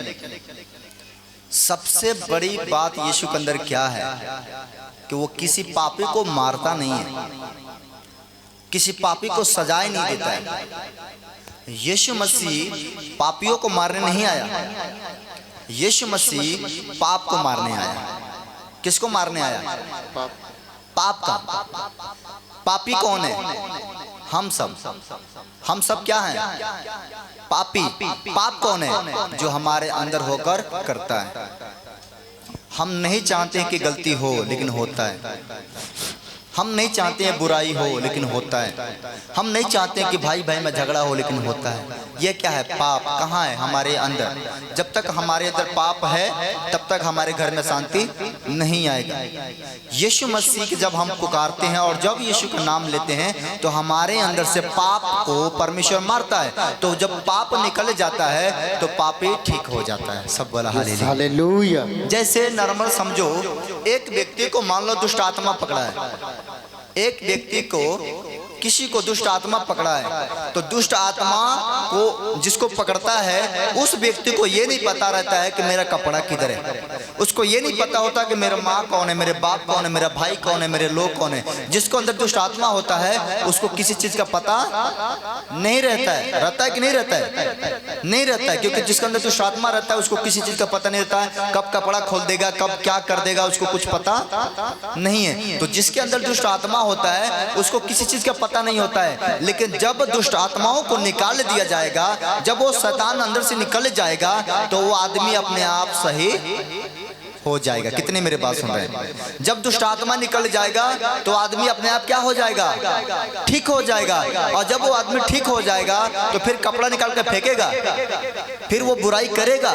सबसे बड़ी बात यीशु के अंदर क्या है कि वो किसी पापी को मारता नहीं है, किसी पापी को सजाए नहीं देता है। यीशु मसीह पापियों को मारने नहीं आया, यीशु मसीह पाप को मारने आया। किसको मारने आया? पाप का। पापी कौन है? हम सब क्या हैं? पापी। पाप कौन है? जो हमारे अंदर होकर करता है। हम नहीं चाहते कि गलती हो, लेकिन होता है। हम नहीं चाहते हैं बुराई हो, लेकिन होता है। हम नहीं चाहते कि भाई भाई में झगड़ा हो, लेकिन होता है। ये क्या है? पाप। कहाँ है? हमारे अंदर। जब तक हमारे अंदर पाप है, तब तक हमारे घर में शांति नहीं आएगा। यीशु मसीह के जब हम पुकारते हैं और जब यीशु का नाम लेते हैं, तो हमारे अंदर से पाप को परमेश्वर मारता है। तो जब पाप निकल जाता है, तो पापी ठीक हो जाता है। सब बोला हालेलुया। जैसे नॉर्मल समझो, एक व्यक्ति को मान लो दुष्ट आत्मा पकड़ा है, एक व्यक्ति को, किसी को दुष्ट आत्मा पकड़ा है, तो दुष्ट आत्मा को जिसको पकड़ता है, उस व्यक्ति को ये नहीं पता रहता है कि मेरा कपड़ा किधर है। उसको ये नहीं पता होता कि मेरा माँ कौन है, मेरे बाप कौन है, मेरा भाई कौन है, मेरे लोग कौन है। जिसको अंदर दुष्ट आत्मा होता है, उसको किसी चीज का पता नहीं रहता है। रहता है कि नहीं रहता है? नहीं रहता है, क्योंकि जिसके अंदर दुष्ट आत्मा रहता है, उसको किसी चीज का पता नहीं रहता है। कब कपड़ा खोल देगा, कब क्या कर देगा, उसको कुछ पता नहीं है। तो जिसके अंदर दुष्ट आत्मा होता है, उसको किसी चीज का पता नहीं होता है। लेकिन जब दुष्ट आत्माओं को निकाल दिया जाएगा, जब वो शैतान अंदर से निकल जाएगा, तो वो आदमी अपने आप सही हो जाएगा। कितने मेरे बात सुन रहे हैं? जब दुष्ट आत्मा निकल जाएगा, तो आदमी अपने आप क्या हो जाएगा? ठीक हो जाएगा। और जब वो आदमी ठीक हो जाएगा, तो फिर कपड़ा निकाल कर फेंकेगा, फिर वो बुराई करेगा,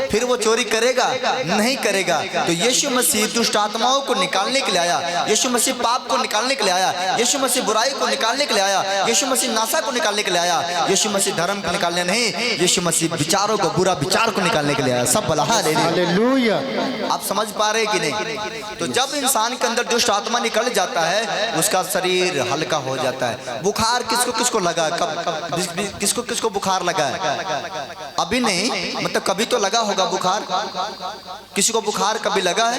फिर वो चोरी करेगा नहीं करेगा। तो यीशु मसीह दुष्ट आत्माओं को निकालने के लिए आया, यीशु मसीह पाप को निकालने के लिए आया, यीशु मसीह बुराई को निकालने के लिए आया, यीशु मसीह नाशा को निकालने के लिए आया, यीशु मसीह धर्म को निकालने नहीं, यीशु मसीह विचारों को, बुरा विचार को निकालने के लिए आया। सब बोला हालेलुया। आप समझ पा रहे कि नहीं? तो जब इंसान के अंदर दुष्ट आत्मा निकल जाता है, उसका शरीर हल्का हो जाता है। बुखार किसको किसको लगा? कब किसको किसको बुखार लगा है? अभी नहीं, मतलब कभी तो लगा होगा बुखार। किसी को बुखार कभी लगा है?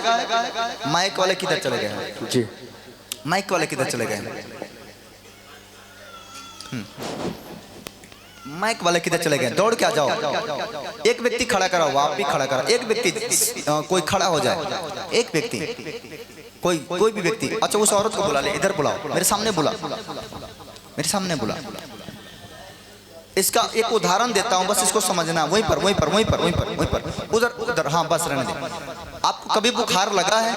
माइक वाले किधर चले गए हैं? जी, माइक वाले किधर चले गए हैं? माइक वाले किधर चले गए? दौड़ के आ जाओ। एक व्यक्ति खड़ा कराओ, आप भी खड़ा कराओ। एक व्यक्ति, कोई खड़ा हो जाए, एक व्यक्ति, कोई भी व्यक्ति। अच्छा, उस औरत को बुला ले, इधर बुलाओ, मेरे सामने बुला, मेरे सामने बुला। इसका एक उदाहरण देता हूं, बस इसको समझना। वहीं पर उधर उधर, हाँ बस रहने दे। आपको कभी बुखार लगा है?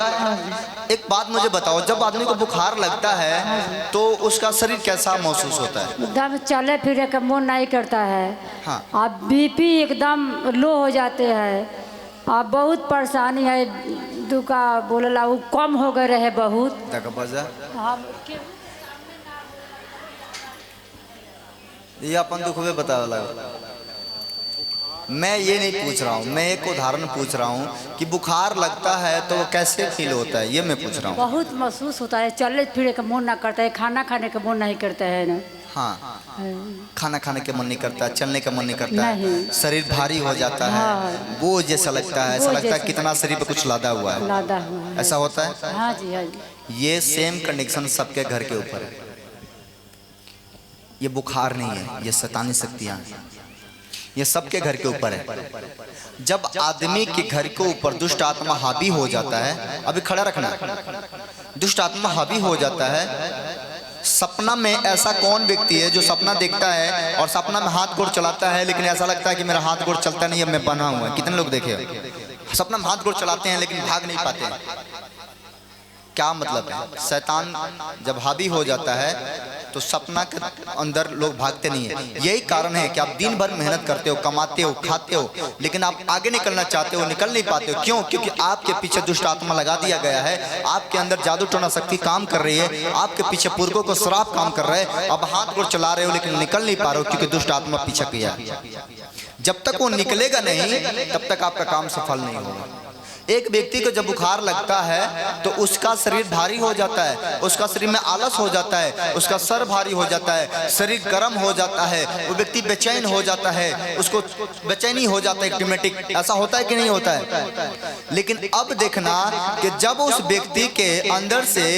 एक बात मुझे बताओ, जब आदमी को बुखार लगता है, तो उसका शरीर कैसा महसूस होता है? एकदम चले फिरे का मन नहीं करता है। हाँ। आप बीपी एकदम लो हो जाते हैं। आप बहुत परेशानी है, दुका बोलला वो कम हो गए रहे बहुत। ये अपन दुख में बता लगा। मैं ये नहीं पूछ रहा हूँ, मैं एक उदाहरण पूछ रहा हूँ कि बुखार लगता है तो कैसे फील होता है, ये मैं पूछ रहा हूँ। बहुत महसूस होता है, चलने फिरे का मन ना करता है, खाना खाने का मन नहीं करता है ना। हाँ, खाना खाने का मन नहीं करता, चलने का मन नहीं करता है, शरीर भारी हो जाता है, बोझ जैसा लगता है, ऐसा लगता है कितना शरीर पे कुछ लादा हुआ है, ऐसा होता है। हाँ जी, हाँ जी। ये सेम कंडीशन सबके घर के ऊपर है। ये बुखार नहीं है, ये शैतानी शक्तियां हैं, ये सबके घर के ऊपर है। जब आदमी के घर के ऊपर दुष्ट आत्मा हावी हो जाता है, अभी खड़ा रखना, दुष्ट आत्मा हावी हो जाता है, सपना में ऐसा कौन व्यक्ति है जो सपना देखता है और सपना में हाथ गोड़ चलाता है, लेकिन ऐसा लगता है कि मेरा हाथ गोड़ चलता नहीं है, मैं बना हुआ है। कितने लोग देखे सपना में हाथ गोड़ चलाते हैं लेकिन भाग नहीं पाते हैं? क्या मतलब है? शैतान जब हावी हो जाता है तो सपना के अंदर लोग भागते नहीं है। यही कारण है कि आप दिन भर मेहनत करते हो, कमाते हो, खाते हो, लेकिन आप आगे निकलना चाहते हो, निकल नहीं पाते हो। क्यों? क्योंकि आपके पीछे दुष्ट आत्मा लगा दिया गया है, आपके अंदर जादू टोना शक्ति काम कर रही है, आपके पीछे पुरखों को श्राप काम कर रहा है। अब हाथ गोड़ चला रहे हो लेकिन निकल नहीं पा रहे हो, क्योंकि दुष्ट आत्मा पीछे किया है। जब तक वो निकलेगा नहीं तब तक आपका काम सफल नहीं होगा। एक व्यक्ति को जब बुखार लगता है तो उसका शरीर भारी हो जाता है, उसका शरीर में आलस हो जाता है, उसका सर भारी हो जाता है, शरीर गर्म हो जाता है, वो व्यक्ति बेचैन हो जाता है, उसको बेचैनी हो जाता है ऑटोमेटिक। ऐसा होता है कि नहीं होता है? लेकिन अब देखना कि जब उस व्यक्ति के अंदर से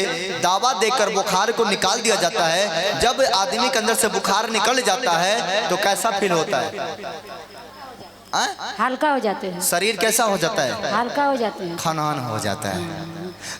दवा देकर बुखार को निकाल दिया जाता है, जब आदमी के अंदर से बुखार निकल जाता है तो कैसा फील होता है? हल्का हो जाते हैं। शरीर कैसा हो जाता है? हल्का हो जाते हैं, खनान हो जाता है।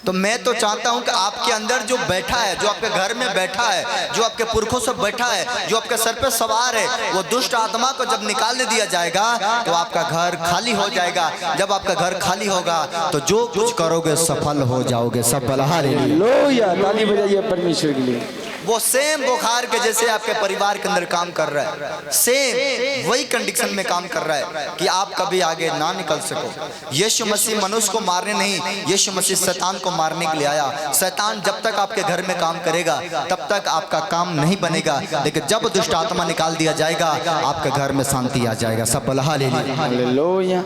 तो मैं तो चाहता हूं कि आपके अंदर जो बैठा है, जो आपके घर में बैठा है, जो आपके पुरखों से बैठा है, जो आपके सर पे सवार है, वो दुष्ट आत्मा को जब निकाल दिया जाएगा तो आपका घर खाली हो जाएगा। जब आपका घर खाली होगा तो जो कुछ करोगे सफल हो जाओगे। सफल। हालेलुया, ताली बजाइए परमेश्वर के लिए। वो सेम बुखार के जैसे आपके परिवार के अंदर काम कर रहा है, सेम वही कंडीशन में काम कर रहा है कि आप कभी आगे ना निकल सको। यीशु मसीह मनुष्य को मारने नहीं, यीशु मसीह शैतान को मारने के लिए आया। शैतान जब तक आपके घर में काम करेगा तब तक आपका काम नहीं बनेगा, लेकिन जब दुष्ट आत्मा निकाल दिया जाएगा आपके घर में शांति आ जाएगा। सब बोला हालेलुया।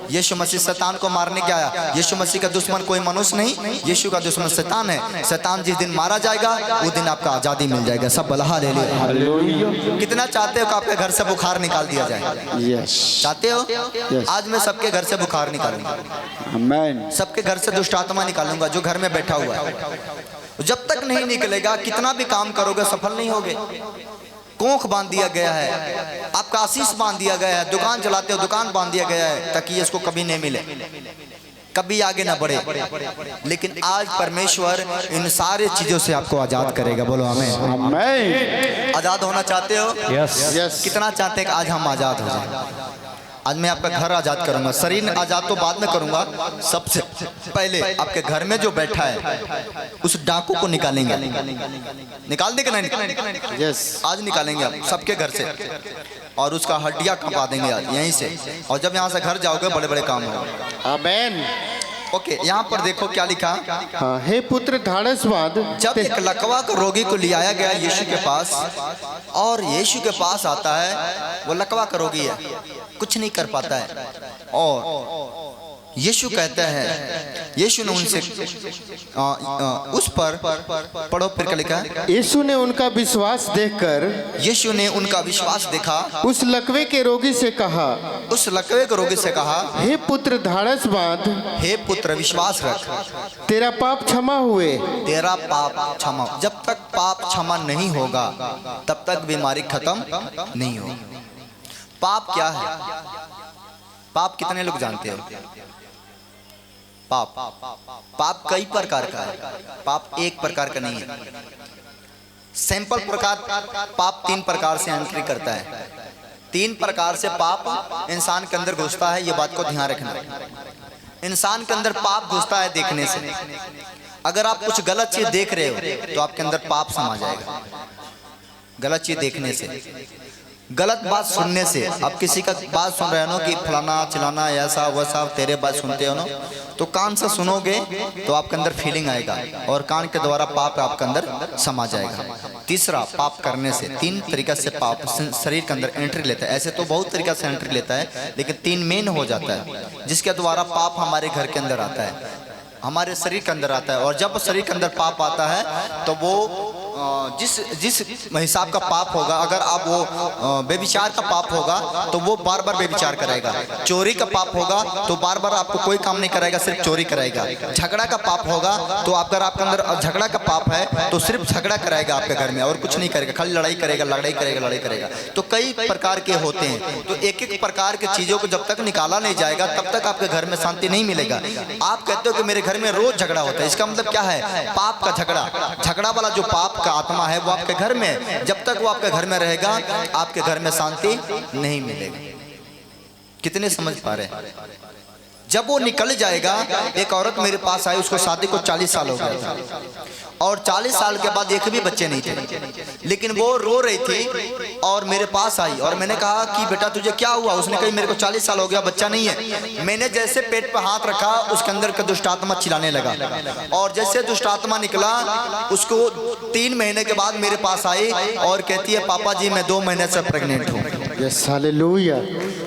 यीशु मसीह शैतान को मारने के आया। यीशु मसीह का दुश्मन कोई मनुष्य नहीं, यीशु का दुश्मन शैतान है। शैतान जिस दिन मारा जाएगा उस दिन आपका आजादी मिल जाएगा। सब बोला हालेलुया। कितना चाहते हो कि आपके घर से बुखार निकाल दिया जाए? यस। चाहते हो? आज मैं सबके घर से बुखार निकालूंगा, आमीन। सबके घर से दुष्ट आत्मा निकालूंगा जो घर में बैठा हुआ है। जब तक नहीं निकलेगा कितना भी काम करोगे सफल नहीं होगे। कोख बांध दिया गया है, आपका आशीष बांध दिया गया है, दुकान चलाते हो दुकान बांध दिया गया है ताकि इसको कभी नहीं मिले, कभी आगे ना बढ़े। लेकिन आज परमेश्वर इन सारे चीजों से आपको आजाद करेगा। बोलो आमीन। आमीन। आजाद होना चाहते हो? यस। कितना चाहते हैं कि आज हम आजाद हो जाए? आज मैं आपका घर आजाद करूंगा, शरीर आजाद तो बाद में करूंगा। सबसे पहले आपके घर में जो बैठा है उस डाकू को निकालेंगे। निकाल देंगे नहीं? यस, आज निकालेंगे आप सबके घर से, और उसका हड्डियां कपा देंगे आज यहीं से। और जब यहाँ से घर जाओगे बड़े बड़े काम होंगे। आमीन। ओके, यहाँ पर देखो क्या लिखा। हाँ, हे पुत्र धाड़स बांध। जब एक लकवा को रोगी को ले आया गया यीशु के पास, और यीशु के पास आता है, वो लकवा का रोगी है, कुछ नहीं कर पाता है, और यीशु कहते हैं, यीशु ने उनसे उस पर पढ़ो फिर क्या लिखा है। यीशु ने उनका विश्वास देखकर, यीशु ने उनका विश्वास देखा, उस लकवे के रोगी से कहा, उस लकवे के रोगी से कहा, हे पुत्र धाड़स बांध, हे पुत्र विश्वास रख, तेरा पाप क्षमा हुए। तेरा पाप क्षमा। जब तक पाप क्षमा नहीं होगा तब तक बीमारी खत्म नहीं होगी। पाप क्या है? पाप कितने लोग जानते हो? पाप कई प्रकार का है, पाप एक प्रकार का नहीं है। सैंपल प्रकार पाप तीन प्रकार से एंट्री करता है। तीन प्रकार से पाप इंसान के अंदर घुसता है, ये बात को ध्यान रखना। इंसान के अंदर पाप घुसता है देखने से। अगर आप कुछ गलत चीज देख रहे हो तो आपके अंदर पाप समा जाएगा। गलत चीज देखने से, गलत बात सुनने से। आप किसी का बात सुन रहे हो ना कि फलाना चिलाना ऐसा वैसा, तेरे बात सुनते हो ना, तो कान से सुनोगे तो आपके अंदर फीलिंग आएगा, और कान के द्वारा पाप आपके अंदर समा जाएगा। तीसरा, पाप करने से। तीन तरीका से पाप शरीर के अंदर एंट्री लेता है। ऐसे तो बहुत तरीका से एंट्री लेता है, लेकिन तीन मेन हो जाता है जिसके द्वारा पाप हमारे घर के अंदर आता है, हमारे शरीर के अंदर आता है। और जब शरीर के अंदर पाप आता है तो वो जिस हिसाब का पाप होगा, अगर आप वो बेविचार का पाप होगा तो वो बार बार बेविचार करेगा। चोरी का पाप होगा तो बार बार आपको कोई काम नहीं कराएगा, सिर्फ चोरी कराएगा। झगड़ा का पाप होगा तो अगर आपके अंदर झगड़ा का पाप है तो सिर्फ झगड़ा कराएगा आपके घर में, और कुछ नहीं करेगा, खाली लड़ाई करेगा, लड़ाई करेगा, लड़ाई करेगा। तो कई प्रकार के होते हैं। तो एक एक प्रकार के चीजों को जब तक निकाला नहीं जाएगा तब तक आपके घर में शांति नहीं मिलेगा। आप कहते हो कि मेरे घर में रोज झगड़ा होता है, इसका मतलब क्या है? पाप का झगड़ा। झगड़ा वाला जो पाप का आत्मा है वो आपके घर में है। जब तक वो आपके घर में रहेगा आपके घर में शांति नहीं मिलेगी। कितने समझ पा रहे हैं? जब वो निकल जाएगा, एक औरत मेरे पास आई, उसको शादी को 40 साल हो गया था और 40 साल के बाद एक भी बच्चे नहीं थे, लेकिन वो रो रही थी और मेरे पास आई और मैंने कहा कि बेटा तुझे क्या हुआ? उसने कही मेरे को 40 साल हो गया, बच्चा नहीं है। मैंने जैसे पेट पर हाथ रखा, उसके अंदर का दुष्ट आत्मा चिल्लाने लगा और जैसे दुष्ट आत्मा निकला, उसको 3 महीने के बाद मेरे पास आई और कहती है पापा जी मैं 2 महीने से प्रेग्नेंट हूँ। Yes hallelujah.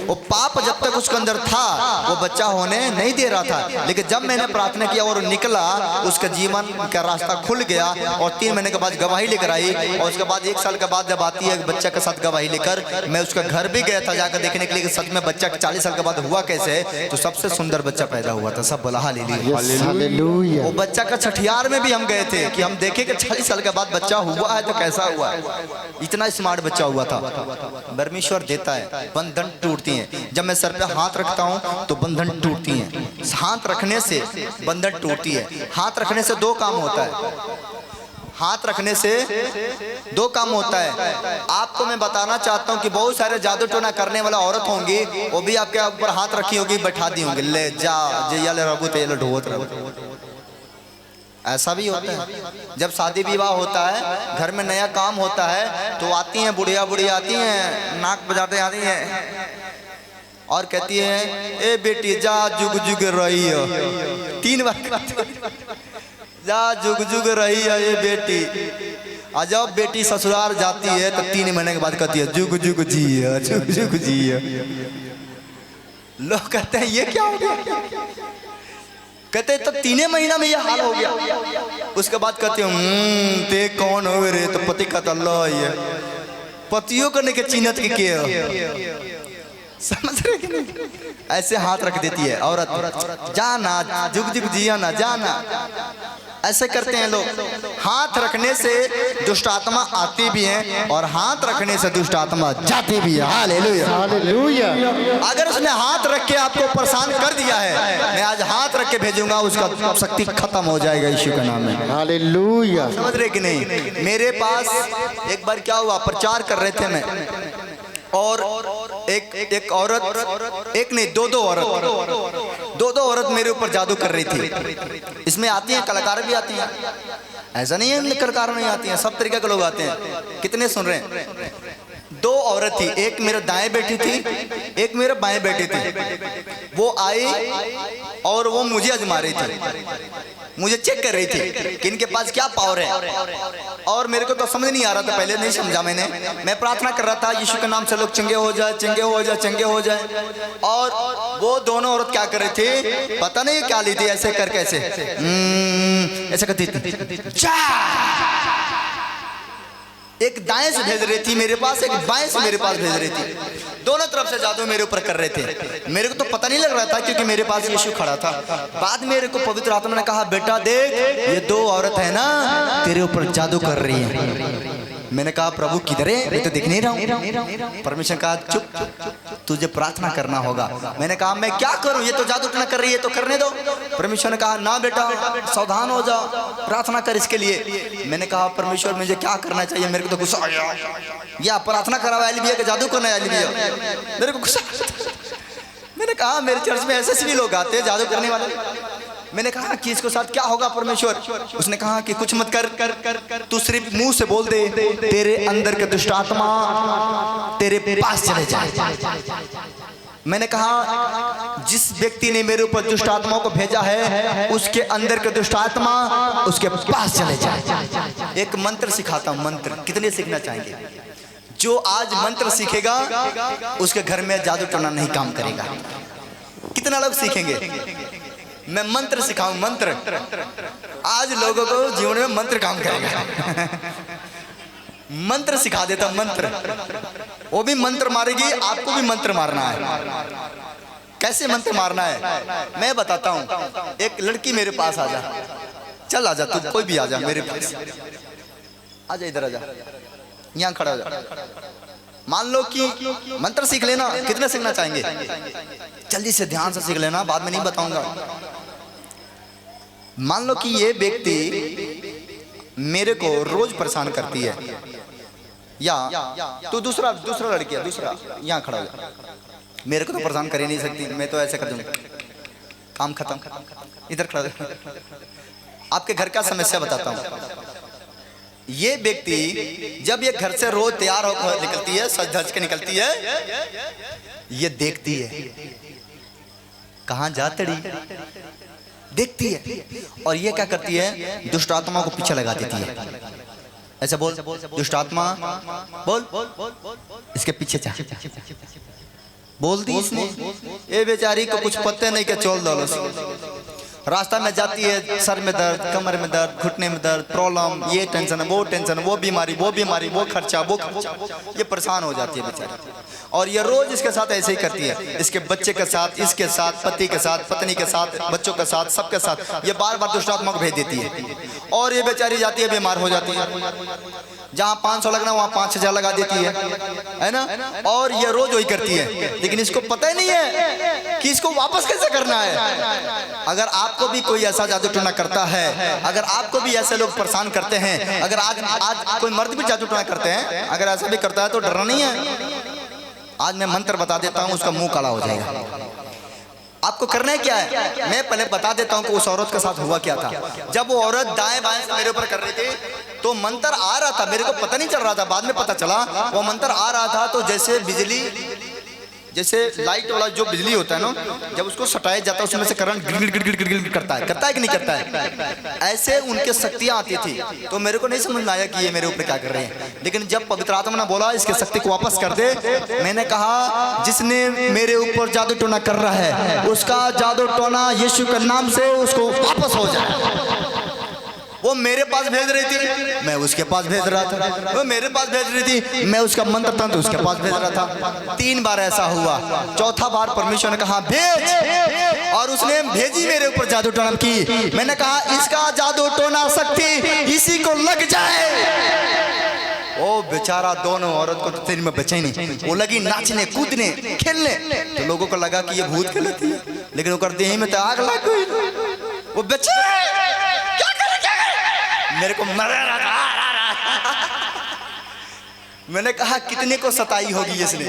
वो पाप जब तक उसके अंदर था वो बच्चा होने नहीं दे रहा था, लेकिन जब मैंने प्रार्थना किया और निकला, उसका जीवन का रास्ता खुल गया और 3 महीने के बाद गवाही लेकर आई और उसके बाद 1 साल के बाद जब आती है बच्चा के साथ गवाही लेकर, मैं उसका घर भी गया था जाकर देखने के लिए कि सच में बच्चा 40 साल के बाद हुआ कैसे, तो सबसे सुंदर बच्चा पैदा हुआ था। सब बोला हालेलुया। वो बच्चा का छठियार में भी हम गए थे कि हम देखे कि 40 साल के बाद बच्चा हुआ है तो कैसा हुआ है। इतना स्मार्ट बच्चा हुआ था। परमेश्वर देता है, बंधन टूटती हैं। जब मैं सर पे हाथ रखता हूं तो बंधन टूटती हैं। हाथ रखने से बंधन टूटती है। हाथ रखने से 2 काम होता है। हाथ रखने से 2 काम होता है। आपको मैं बताना चाहता हूं कि बहुत सारे जादू टोना करने वाला औरत होंगी, वो भी आपके ऊपर हाथ रखी होगी, बैठा दी होंगी, ले जा जे ले रघु ते ढोत रघु। ऐसा भी होता है। जब शादी विवाह होता है, घर में नया काम होता है, तो आती हैं बुढ़िया आती हैं, नाक बजाते आती हैं और कहती है ए बेटी जा जुग जुग रही हो। 3 बार जा जुग जुग रही है ये बेटी। और जब बेटी ससुराल जाती है तो 3 महीने के बाद कहती है जुग जुग जी, जुग जुग जी। लोग कहते हैं ये क्या हो गया? कहते तो 3 महीना में ये हाल हो गया। उसके बाद कहते हैं ते कौन हो रे? तो पति कहता अल्लाह ये पतियों करने के चिन्हत के समझ रहे कि नहीं? ऐसे हाथ रख देती है औरत, जाना जुग जुग जिया ना जाना। ऐसे करते हैं लोग। हाथ रखने से दुष्ट आत्मा आती भी है और हाथ रखने से दुष्ट आत्मा जाती भी है। Hallelujah hallelujah. अगर उसने हाथ रख के आपको परेशान कर दिया है, मैं आज हाथ रख के भेजूंगा, उसका शक्ति खत्म हो जाएगा यीशु के नाम में। हालेलुया। समझ रहे कि नहीं? मेरे पास एक बार क्या हुआ, प्रचार कर रहे थे मैं और एक औरत, एक नहीं 2 औरत मेरे ऊपर जादू कर रही थी। इसमें आती हैं कलाकार भी आती हैं, ऐसा नहीं है कलाकार नहीं आती हैं, सब तरीके के लोग आते हैं। कितने सुन रहे हैं? 2 औरत थी, एक मेरे दाएं बैठी थी, एक मेरे बाएं बैठी थी। वो आई और वो मुझे आजमा रही थी, मुझे चेक कर रही थी कि इनके पास क्या पावर है। और मेरे को तो समझ नहीं आ रहा था, पहले नहीं समझा मैंने। मैं प्रार्थना कर रहा था यीशु के नाम से लोग चंगे हो जाए, चंगे हो जाए, चंगे हो जाए। और वो दोनों औरत क्या कर रही थी पता नहीं क्या ली थी, ऐसे करके ऐसे करती थी। एक दाएं से भेज रही थी मेरे पास, एक बाएं से मेरे पास भेज रही थी। दोनों तरफ से जादू मेरे ऊपर कर रहे थे। मेरे को तो पता नहीं लग रहा था क्योंकि मेरे पास यीशु खड़ा था। बाद में मेरे को पवित्र आत्मा ने कहा बेटा देख ये 2 औरत है ना तेरे ऊपर जादू कर रही है। मैंने कहा प्रभु किधर है? मैं तो दिख नहीं रहा हूँ। परमेश्वर कहा चुप, तुझे प्रार्थना करना होगा। मैंने कहा मैं क्या करूं, ये तो जादू टोना कर रही है, तो करने दो। परमेश्वर ने कहा ना बेटा सावधान हो जाओ, प्रार्थना कर इसके लिए। मैंने कहा परमेश्वर मुझे क्या करना चाहिए? मेरे को तो गुस्सा आ गया, या प्रार्थना करा वाली भी है कि जादू करने वाली भी है। मेरे को गुस्सा। मैंने कहा मेरे चर्च में ऐसे भी लोग आते हैं जादू करने वाले। मैंने कहा कि इसके साथ क्या होगा परमेश्वर? उसने कहा कि कुछ मत कर, तू सिर्फ मुंह से बोल दे तेरे अंदर के दुष्ट आत्मा तेरे पास चले जाए। मैंने कहा जिस व्यक्ति ने मेरे ऊपर दुष्ट आत्माओं को भेजा है उसके अंदर के दुष्ट आत्मा उसके पास चले जाए। एक मंत्र सिखाता हूं। मंत्र कितने सीखना चाहेंगे? जो आज मंत्र सीखेगा उसके घर में जादू टोना नहीं काम करेगा। कितना लोग सीखेंगे? मैं मंत्र सिखाऊं। मंत्र आज लोगों को जीवन में मंत्र काम करेगा। मंत्र सिखा देता। मंत्र वो भी मंत्र मारेगी, आपको भी मंत्र मारना है। कैसे मंत्र मारना है मैं बताता हूं। एक लड़की मेरे पास आ जा, चल आ जा, तू कोई भी आ जा मेरे पास आ जा, इधर आ जा, यहाँ खड़ा हो जा। मान लो कि मंत्र सीख लेना। कितने सीखना चाहेंगे? जल्दी से ध्यान से सीख लेना, बाद में नहीं बताऊंगा। मान लो कि ये व्यक्ति मेरे को रोज परेशान करती है, या तू दूसरा लड़की है, दूसरा यहाँ खड़ा हो जा, मेरे को तो परेशान कर ही नहीं सकती, मैं तो ऐसे कर दूंगा, काम खत्म, इधर खड़ा हो। आपके घर का समस्या बताता हूँ। ये व्यक्ति जब ये घर से रोज तैयार होकर निकलती है, सज धज के निकलती है, ये देखती है कहाँ जा तड़ी, देखती है, और ये क्या करती है, दुष्ट आत्मा को पीछे लगा देती है। ऐसे बोल, दुष्ट आत्मा बोल, इसके पीछे जा, बोल दी इसने। ये बेचारी को कुछ पत्ते नहीं के चोल दो, रास्ता में जाती है, सर में दर्द, कमर में दर्द, घुटने में दर्द, प्रॉब्लम, ये टेंशन, वो बीमारी, वो खर्चा, ये परेशान हो जाती है बेचारी। और ये रोज इसके साथ ऐसे ही करती है, इसके बच्चे के साथ, इसके साथ, पति के साथ, पत्नी के साथ, बच्चों के साथ, सबके साथ ये बार बार दुष्ट आत्मा को भेज देती है, और ये बेचारी जाती है, बीमार हो जाती है। जहाँ 500 लगना वहाँ 5,000 लगा देती है ना, और ये रोज वही करती है, लेकिन इसको पता ही नहीं है कि इसको वापस कैसे करना है। अगर आपको भी कोई ऐसा जादू टोना करता है, अगर आपको भी ऐसे लोग परेशान करते हैं, अगर आज कोई मर्द भी जादू टोना करते हैं, अगर ऐसा भी करता है तो डरना नहीं है। आज मैं मंत्र बता देता हूँ, उसका मुंह काला हो जाएगा। आपको करना है क्या है, मैं पहले बता देता हूँ कि उस औरत के साथ हुआ क्या था। जब वो औरत दाएं बाएं से मेरे ऊपर कर रही थी, तो मंत्र आ रहा था, मेरे को पता नहीं चल रहा था, बाद में पता चला वो मंत्र आ रहा था। तो जैसे बिजली, जैसे लाइट वाला जो बिजली होता है ना, जब उसको सटाया जाता है उसमें से करंट गिड़ करता है कि नहीं करता है, ऐसे उनके शक्तियां आती थी। तो मेरे को नहीं समझ में आया कि ये मेरे ऊपर क्या कर रहे हैं, लेकिन जब पवित्र आत्मा ने बोला इसके शक्ति को वापस कर दे, मैंने कहा जिसने मेरे ऊपर जादू टोना कर रहा है उसका जादू टोना यीशु के नाम से उसको वापस हो जाए। वो मेरे पास भेज रही थी, मैं उसके पास भेज रहा था, वो मेरे पास भेज रही थी, मैं उसका मंत्र तंत्र उसके पास भेज रहा था। 3 बार ऐसा हुआ, चौथा बार परमेश्वर ने कहा भेज, और उसने भेजी मेरे ऊपर जादू टोना की। मैंने कहा इसका जादू टोना शक्ति इसी को लग जाए। ओ बेचारा, दोनों औरत को तो तेरी में बचा ही नहीं, वो लगी नाचने, कूदने, खेलने। तो लोगों को लगा कि ये भूत खेलती है, लेकिन वो करते ही में तो आग लग गई। वो बच्चे मेरे को मर रहा था। मैंने कहा कितने को सताई होगी इसने,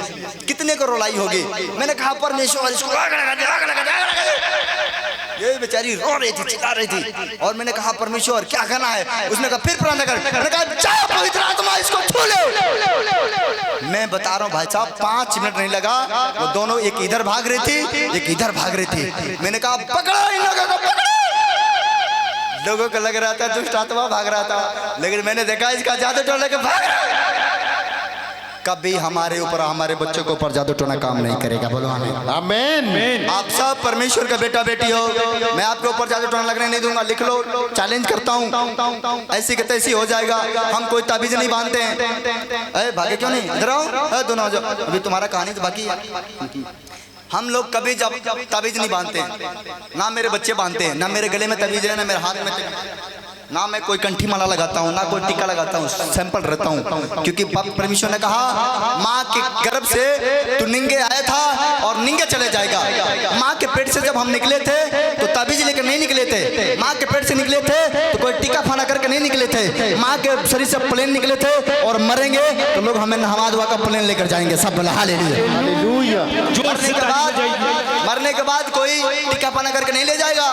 कितने को रुलाई होगी। मैंने कहा परमेश्वर इसको आग लगा दे, आग लगा दे, आग लगा दे। ये बेचारी रो रही थी, चिल्ला रही थी, और मैंने कहा परमेश्वर क्या करना है। उसने कहा फिर प्रार्थना कर। मैंने कहा जाओ पवित्र आत्मा इसको छू ले। मैं बता रहा हूँ भाई साहब, 5 मिनट नहीं लगा, वो दोनों एक इधर भाग रही थी, एक इधर भाग रही थी। मैंने कहा पकड़ो इन लोगों को, पकड़ो। लोगों को लग रहा था दुष्ट आत्मा भाग रहा था, लेकिन मैंने देखा इसका जादू टोना के भाग रहा है। कभी हमारे ऊपर, हमारे बच्चों के ऊपर जादू टोना काम नहीं करेगा। बोलो आमीन। आमीन। आप सब परमेश्वर का बेटा बेटी हो, मैं आपके ऊपर जादू टोना लगने नहीं दूंगा। लिख लो, चैलेंज करता हूँ, ऐसी के तैसी हो जाएगा। हम कोई ताबीज नहीं बांधते हैं। अरे भागे क्यों नहीं, इधर आओ, दोनों आ जाओ, अभी तुम्हारा कहानी तो बाकी है। हम लोग कभी जब ताबीज नहीं बांधते हैं, ना मेरे बच्चे बांधते हैं, ना मेरे गले में ताबीज है, ना मेरे हाथ में, ना मैं कोई कंठी माला लगाता हूँ, ना कोई टीका लगाता हूँ, सैंपल रहता हूँ। क्योंकि परमेश्वर ने कहा माँ के गर्भ से तू निंगे आया था और निंगे चले जाएगा। माँ के पेट से जब हम निकले थे तो ताबीज लेकर नहीं निकले थे, माँ के पेट से निकले थे तो कोई टीका फाना करके नहीं निकले थे, माँ के शरीर से प्लेन निकले थे। और मरेंगे तो लोग हमें नहा धोवा का प्लेन लेकर जाएंगे। सब बोला हालेलुया। मरने के बाद कोई टीका फाना करके नहीं ले जाएगा।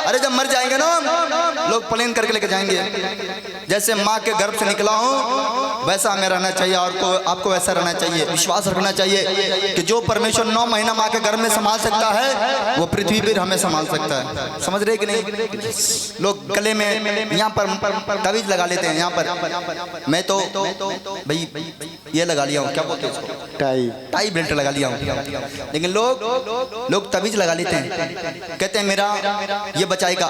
अरे जब मर जाएंगे ना लोग प्लेन करके लेके जाएंगे। जैसे माँ के गर्भ से निकला हूँ वैसा हमें रहना चाहिए, और आपको वैसा रहना चाहिए। विश्वास रखना चाहिए कि जो परमेश्वर 9 महीना माँ के गर्भ में संभाल सकता है वो पृथ्वी पर हमें संभाल सकता है। समझ रहे कि नहीं। लोग गले में यहाँ पर ताबीज लगा लेते हैं, यहाँ पर। मैं तो भाई ये लगा लिया हूँ, क्या बोलते हैं इसको, टाई बेल्ट लगा लिया हूँ। लेकिन लोग ताबीज लगा लेते हैं, कहते हैं मेरा ये बचाएगा।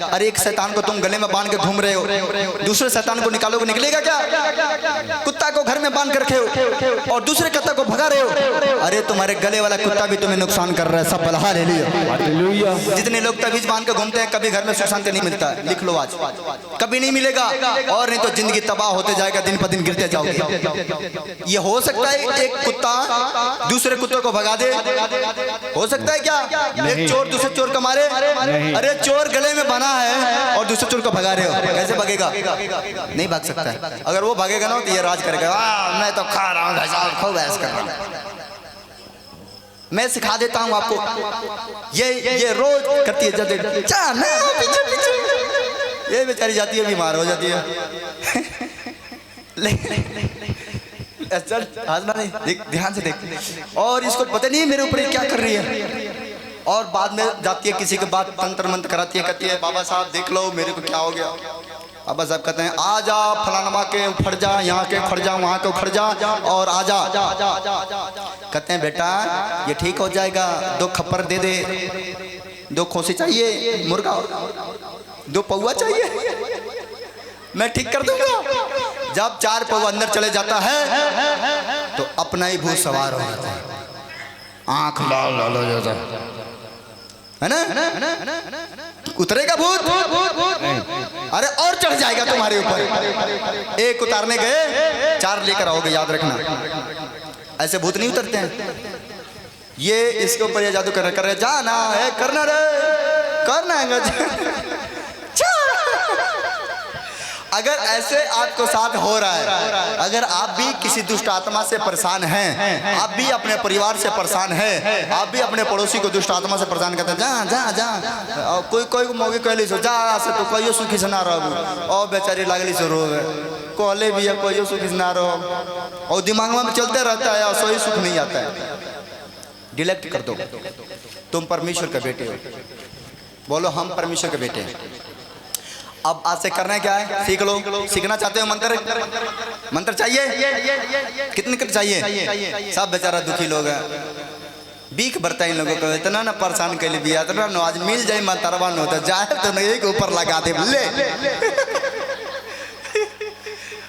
अरे एक शैतान को तुम गले में बांध के घूम रहे हो, दूसरे शैतान को निकालोगे, निकलेगा क्या। कुत्ता कुत्ता को घर में बांध कर रखे हो और दूसरे कुत्ता को भगा रहे हो। अरे तुम्हारे गले वाला कुत्ता भी तुम्हें नुकसान कर रहा है। सब बलहा ले लिया। हालेलुया। जितने लोग तवीज बांध कर घूमते हैं, कभी घर में सुख शांति नहीं मिलता है। लिख लो आज, कभी नहीं मिलेगा। और नहीं तो जिंदगी तबाह होते जाएगा, दिन पर दिन गिरते जाओगे। ये हो सकता है एक कुत्ता दूसरे कुत्तों को भगा दे? हो सकता है क्या? एक चोर दूसरे चोर को मारे? अरे चोर गले में बना है और दूसरे चोर को भगा रहे हो, कैसे भागेगा? नहीं भाग सकता है। अगर वो भागेगा ना तो ये राज करेगा, मैं तो खा रहा हूँ भाई साहब, खूब ऐश कर रहा हूँ। मैं सिखा देता हूँ आपको। ये रोज करती है, पीछे पीछे ये बेचारी जाती है, बीमार हो जाती है। चल हाजमा नहीं, देख ध्यान से देख। और इसको पता नहीं है मेरे ऊपर क्या कर रही है। और बाद में जाती है किसी के बाद तंत्र मंत्र कराती है, कहती है बाबा साहब देख लो मेरे को क्या हो गया। बाबा साहब कहते हैं आ जा फलानमा के उखड़ जा, यहाँ के उखड़ जा, वहाँ के उखड़ जा और आ जा। कहते हैं बेटा ये ठीक हो जाएगा, 2 खप्पर दे दे, 2 खोसी चाहिए मुर्गा, 2 पौआ चाहिए, मैं ठीक कर दूंगा। जब 4 पौआ अंदर चले जाता है तो अपना ही भूत सवार हो जाता है, आंख लाल लाल हो जाता है ना। उतरेगा भूत? अरे और चढ़ जाएगा तुम्हारे ऊपर। 1 उतारने गए 4 लेकर आओगे, याद रखना। ऐसे भूत नहीं उतरते हैं। ये इसके ऊपर ये जादू कर रहे, जाना है करना रे, करना है। अगर ऐसे आपको साथ हो रहा है, अगर आप भी किसी दुष्ट आत्मा से परेशान हैं, आप भी अपने परिवार से परेशान हैं, आप भी अपने पड़ोसी को दुष्ट आत्मा से परेशान करते हैं, जा जा जा, कोई मौके कहली सो जा से तो कोई सुखी से ना रहो, और बेचारी लागली से रोवे, कहले भी है कोई सुखी से ना रहो, और दिमाग में चलते रहता है और सोई सुख नहीं आता है। डिलेक्ट कर दो, तुम परमेश्वर के बेटे हो। बोलो हम परमेश्वर के बेटे हैं। अब आज से करना है क्या है? सीख लो। सीखना चाहते हो मंत्र? मंत्र चाहिए? कितने कर चाहिए? सब बेचारा दुखी लोग हैं, बीक बरता इन लोगों को, इतना ना परेशान कर लिया, इतना ना आज मिल जाए मंत्रवा न होता जाए तो नहीं के ऊपर लगा दे, ले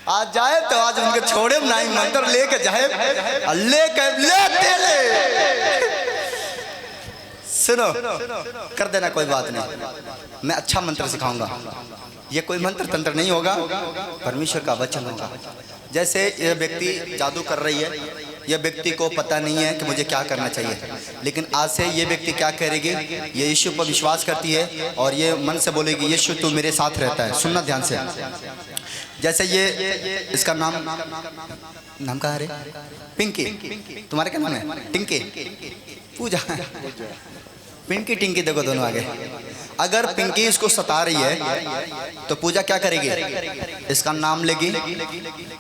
आज जाए तो आज उनके छोड़े नहीं, मंत्र लेके जाए, ले सुनो कर देना, कोई बात नहीं, मैं अच्छा मंत्र सिखाऊंगा। ये कोई मंत्र तंत्र नहीं होगा, परमेश्वर का वचन होगा। जैसे ये व्यक्ति जादू कर रही है, ये व्यक्ति को पता नहीं है कि मुझे क्या करना चाहिए, लेकिन आज से ये व्यक्ति क्या करेगी, ये यीशु पर विश्वास करती है और ये मन से बोलेगी यीशु तू मेरे साथ रहता है। सुनना ध्यान से। जैसे ये इसका नाम क्या है? पिंकी। तुम्हारे क्या नाम है? टिंकी। पूजा। पिंकी टिंकी देखो दोनों आगे। अगर पिंकी इसको सता रही है तो पूजा क्या करेगी? इसका नाम लेगी,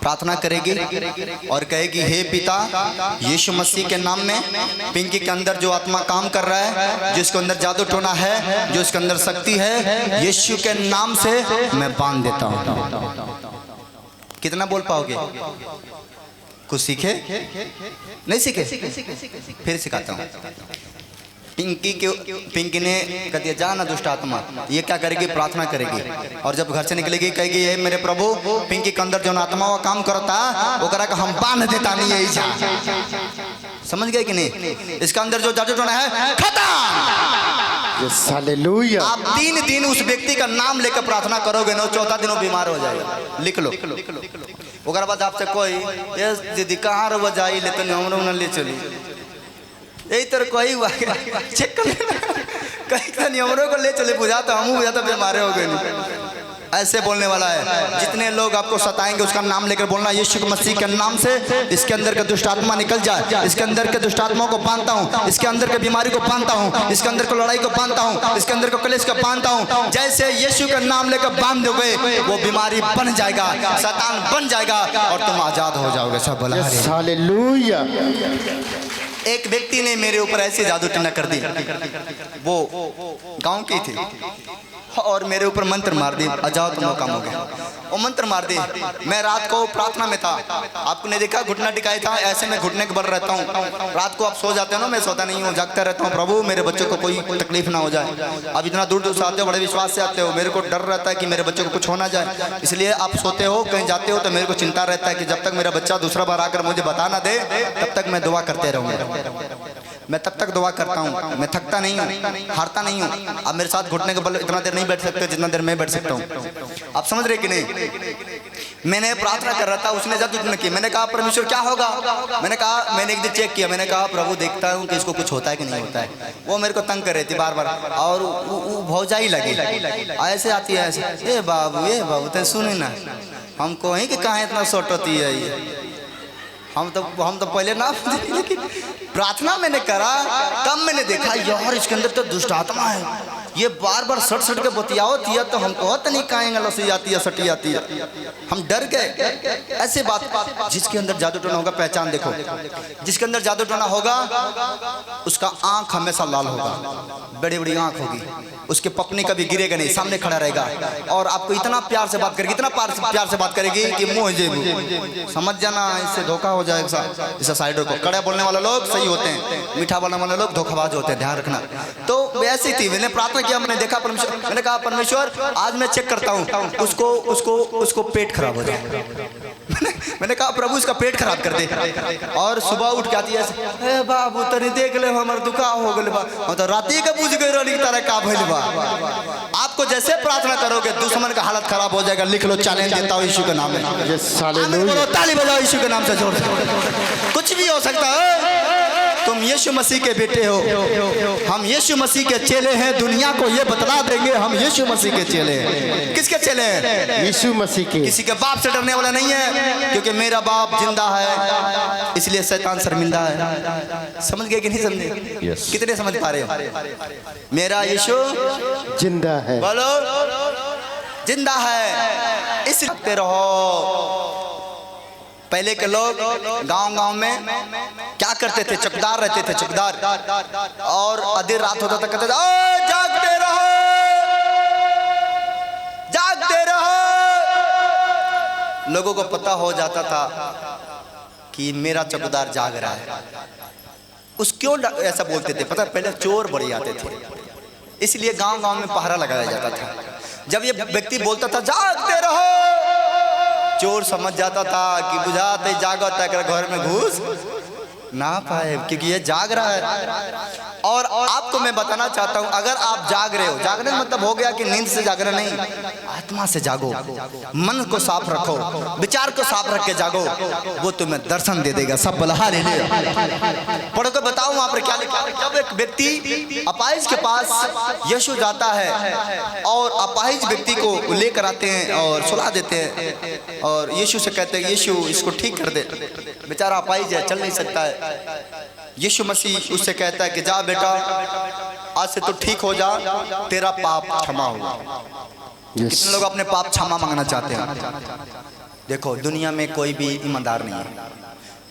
प्रार्थना करेगी और कहेगी हे पिता यीशु मसीह के नाम में पिंकी के अंदर जो आत्मा काम कर रहा है, जो इसके अंदर जादू टोना है, जो इसके अंदर शक्ति है, यीशु के नाम से मैं बांध देता हूँ। कितना बोल पाओगे? कुछ सीखे? नहीं सीखे? फिर सिखाता हूँ। पिंकी ने कह दिया जा ना दुष्ट आत्मा। ये क्या करेगी? प्रार्थना करेगी और जब घर से निकलेगी कहेगी हे मेरे प्रभु पिंकी के अंदर जो आत्मा वो काम करता वो करा हम बांध देता नहीं है जा। समझ गए कि नहीं? इसका अंदर जो जादू टोना है खत्म। हालेलुया। आप 3 दिन उस व्यक्ति का नाम लेकर प्रार्थना करोगे ना, 4था दिन वो बीमार हो जाएगा। लिख लो। ओकर बाद आपसे कोई ये दीदी कहाँ रो जाई ले तो हमरो न ले चली, यही तरह कोई हुआ चेक कर कहीं तो हमरो को ले चले, बुझाता हम बुझाता बीमार हो गए। ऐसे बोलने वाला है। जितने लोग आपको सताएंगे उसका नाम लेकर बोलना यीशु मसीह के नाम से इसके अंदर के दुष्ट आत्मा निकल जाए, इसके अंदर के दुष्ट आत्माओं को बांधता हूँ, इसके अंदर के बीमारी को बांधता हूँ, इसके अंदर को लड़ाई को बांधता हूँ, इसके अंदर को कलेश को बांधता हूँ। जैसे यीशु का नाम लेकर बांध दोगे वो बीमारी बन जाएगा, शैतान बन जाएगा और तुम आजाद हो जाओगे। सब बोला हालेलुया। एक व्यक्ति ने मेरे ऊपर ऐसे जादू टोना कर दी। वो गांव की थी, और मेरे ऊपर मंत्र मार दी, जाओ तुम लोग काम हो गया। वो मंत्र मार दी। मैं रात को प्रार्थना में था, आपको नहीं देखा, घुटना टिकाया था, ऐसे मैं घुटने के बल रहता हूँ। रात को आप सो जाते हो ना, मैं सोता नहीं हूँ, जागता रहता हूँ, प्रभु मेरे बच्चों को कोई तकलीफ ना हो जाए। अब इतना दूर दूर से आते हो, बड़े विश्वास से आते हो, मेरे को डर रहता है कि मेरे बच्चों को कुछ हो ना जाए, इसलिए आप सोते हो, कहीं जाते हो तो मेरे को चिंता रहता है कि जब तक मेरा बच्चा दूसरा बार आकर मुझे बता ना दे तब तक मैं दुआ करते रहूँगा। मैं तब तक दुआ करता हूँ, मैं थकता नहीं हूँ, हारता नहीं हूँ। आप मेरे साथ घुटने के बल इतना देर नहीं बैठ सकते जितना देर मैं बैठ सकता हूँ। आप समझ रहे कि नहीं? मैंने प्रार्थना कर रहा था, उसने जब तुमने की, मैंने कहा परमेश्वर क्या होगा? मैंने कहा, मैंने एक दिन चेक किया, मैंने कहा प्रभु देखता हूँ कि इसको कुछ होता है कि नहीं होता है। वो मेरे को तंग कर रही थी बार बार, और वो भौजाई लगी, ऐसे आती है ऐसे, ये बाबू तो सुनी ना, हमको वहीं कि कहाँ इतना शॉर्ट होती है ये। हम तो पहले ना, लेकिन प्रार्थना मैंने करा तब मैंने देखा यार इसके अंदर तो दुष्ट आत्मा है, ये बार बार सट के बतियाओ दिया तो हमको होता नहीं कहेंगे लसी आती है सटी आती है। हम डर गए। ऐसे बात, जिसके अंदर जादू टोना होगा पहचान देखो, जिसके अंदर जादू टोना होगा उसका आंख हमेशा लाल होगा, बड़ी बड़ी आंख होगी, उसके पपनी कभी गिरेगा नहीं, सामने खड़ा रहेगा और आपको इतना प्यार से बात करेगी, इतना प्यार से बात करेगी कि मुंह जेबू, समझ जाना इससे धोखा हो जाएगा। इसे साइड को कड़े बोलने वाले लोग सही होते हैं, मीठा बोलने वाले लोग धोखाबाज होते हैं, ध्यान रखना। तो वैसी थी, मैंने प्रार्थना किया, मैंने देखा परमेश्वर, मैंने कहा परमेश्वर आज मैं चेक करता हूँ उसको पेट खराब हो जाए। मैंने कहा प्रभु इसका पेट खराब कर दे। और सुबह उठ के आती है, बाबू तनी देख ले हमार दुखा हो गए बा, तो राती के पूछ गए रोनी की तरह का भइल बा। आपको जैसे प्रार्थना करोगे दुश्मन का हालत खराब हो जाएगा। लिख लो, चैलेंज देता हूँ यीशु के नाम में, ताली बजाओ यीशु के नाम से जोर से। कुछ भी हो सकता है, तुम यीशु मसीह के बेटे हो, हम यीशु मसीह के चेले हैं, दुनिया को ये बतला देंगे हम यीशु मसीह के चेले हैं। किसके चेले हैं? यीशु मसीह के। किसी के बाप से डरने वाला नहीं है, क्योंकि मेरा बाप जिंदा है, इसलिए शैतान शर्मिंदा है। समझ गए कि नहीं समझे? Yes. कितने समझ पा रहे हो? मेरा यीशु जिंदा है, बोलो जिंदा है, इस रखते रहो। पहले के लोग गांव में क्या करते थे? चौकीदार रहते थे, चौकीदार, और आधी रात होता था कहते थे ओ जागते रहो, जागते रहो। लोगों को पता हो जाता था कि मेरा चौकीदार जाग रहा है। उस क्यों ऐसा बोलते थे पता? पहले चोर बड़े आते थे, इसलिए गांव में पहरा लगाया जाता था। जब ये व्यक्ति बोलता था जागते रहो, चोर समझ जाता था कि बुझाते जागता है, घर में घुस ना पाए, क्योंकि ये जाग रहा है। और आपको मैं बताना चाहता हूं, अगर आप जाग रहे हो, जागने का मतलब हो गया कि नींद से जागना नहीं, आत्मा से जागो, मन को साफ रखो, विचार को साफ रख के जागो, वो तुम्हें दर्शन दे देगा। सब बलहा ले ले पढ़ो के बताओ वहां पर क्या लिखा। जब एक व्यक्ति अपाहिज के पास यीशु जाता है और अपाहिज व्यक्ति को लेकर आते हैं और सुला देते हैं और यीशु से कहते हैं यीशु इसको ठीक कर दे, बेचारा अपाहिज है, चल नहीं सकता है। यीशु मसीह उससे कहता है कि जा बेटा, आज से तो ठीक हो जा, तेरा पाप क्षमा होगा। कितने लोग अपने पाप क्षमा मांगना चाहते हैं? देखो दुनिया में कोई भी ईमानदार नहीं है,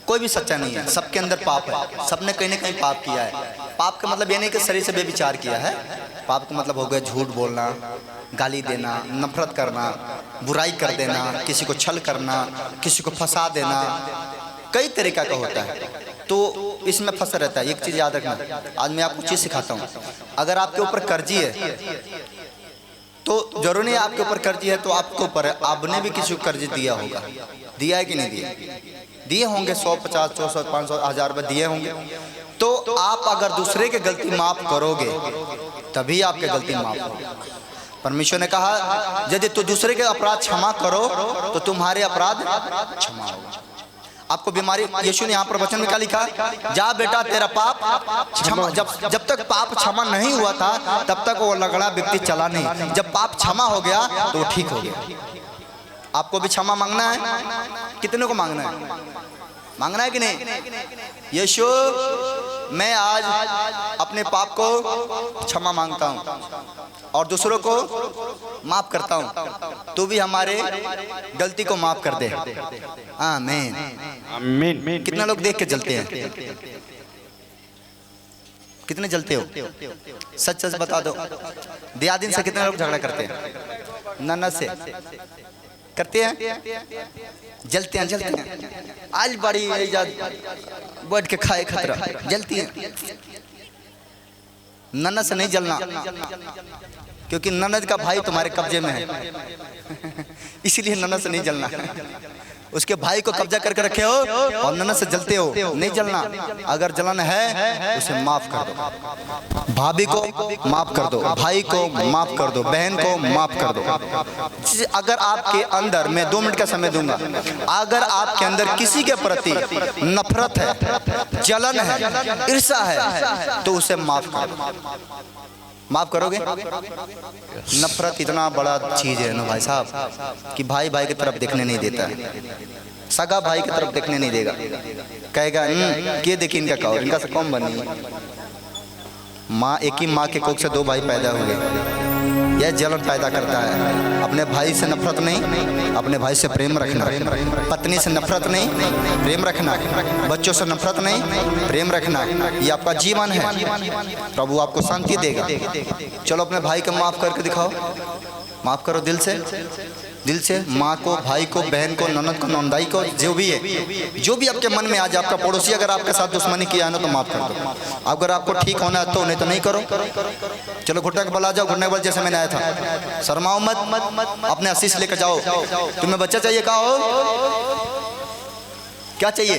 कोई भी सच्चा नहीं है, सबके अंदर पाप है, सबने कहीं ना कहीं पाप किया है। पाप का मतलब ये नहीं कि शरीर से बेविचार किया है, पाप का मतलब हो गया झूठ बोलना, गाली देना, नफरत करना, बुराई कर देना, किसी को छल करना, किसी को फंसा देना, कई तरीका का होता है। तो इसमें फंसा रहता है। एक चीज़ याद रखना, आज मैं आपको चीज़ सिखाता हूँ। अगर आपके ऊपर कर्जी है तो जरूर नहीं, आपके ऊपर कर्जी है तो आपके ऊपर है, आपने भी किसी को कर्ज दिया होगा, दिया है कि नहीं दिया? दिए होंगे, 100, 50, 400, 500, 1000 रुपये दिए होंगे। तो आप अगर दूसरे के गलती माफ करोगे तभी आपके गलती माफ होगी। परमेश्वर ने कहा यदि तू दूसरे के अपराध क्षमा करो तो तुम्हारे अपराध क्षमा होगा। आपको बीमारी, यीशु ने यहाँ पर वचन में क्या लिखा? जा बेटा तेरा पाप क्षमा। जब तक पाप क्षमा नहीं हुआ था तब तक वो लगड़ा व्यक्ति चला नहीं, जब पाप क्षमा हो गया तो वो ठीक हो गया। आपको भी क्षमा मांगना है। कितने को मांगना है? मांगना है कि नहीं? यीशु मैं आज अपने पाप को क्षमा मांगता हूँ और दूसरों को माफ करता हूँ, तू भी हमारे गलती को माफ कर दे। आमीन। आमीन। कितना लोग देख के चलते हैं? कितने जलते हो? सच सच बता दो। दियादिन से कितने लोग झगड़ा करते हैं? ननद से करते हैं? जलते हैं। आज बड़ी बैठ के खाए खतरा, जलती है। ननद से नहीं जलना, क्योंकि ननद का भाई तुम्हारे कब्जे में है। इसलिए ननद से नहीं जलना। उसके भाई को कब्जा करके रखे हो और ननद से जलते हो, नहीं जलना। अगर जलन है उसे माफ कर दो। भाभी को माफ कर दो, भाई को माफ कर दो, बहन को माफ कर दो। अगर आपके अंदर, मैं 2 मिनट का समय दूंगा, अगर आपके अंदर किसी के प्रति नफरत है, जलन है, ईर्ष्या है, तो उसे माफ कर दो। माफ करोगे? नफरत इतना बड़ा चीज है ना भाई साहब, कि भाई भाई की तरफ देखने नहीं देता है। सगा भाई की तरफ देखने नहीं देगा, कहेगा ये देखिए इनका कहो, इनका से कौन बनी। माँ, एक ही माँ के कोख से 2 भाई पैदा हुए, यह जलन पैदा करता है। अपने भाई से नफरत नहीं, अपने भाई से प्रेम रखना। पत्नी से नफरत नहीं, प्रेम रखना। बच्चों से नफरत नहीं, प्रेम रखना। ये आपका जीवन है, प्रभु आपको शांति देगा। चलो अपने भाई को माफ करके दिखाओ। माफ करो दिल से, दिल से। माँ को, भाई को, बहन को, ननद को, नंदाई को, जो भी है, जो भी आपके मन में आ जाए। आपका पड़ोसी अगर आपके साथ दुश्मनी किया है ना, तो माफ कर दो। अगर आपको ठीक होना है तो, नहीं तो नहीं करो। चलो घुटने के बल आ जाओ, घुटने के बल जैसे मैंने आया था। शर्माओ मत, अपने आशीष लेकर जाओ। तुम्हें बच्चा चाहिए, कहा हो क्या चाहिए?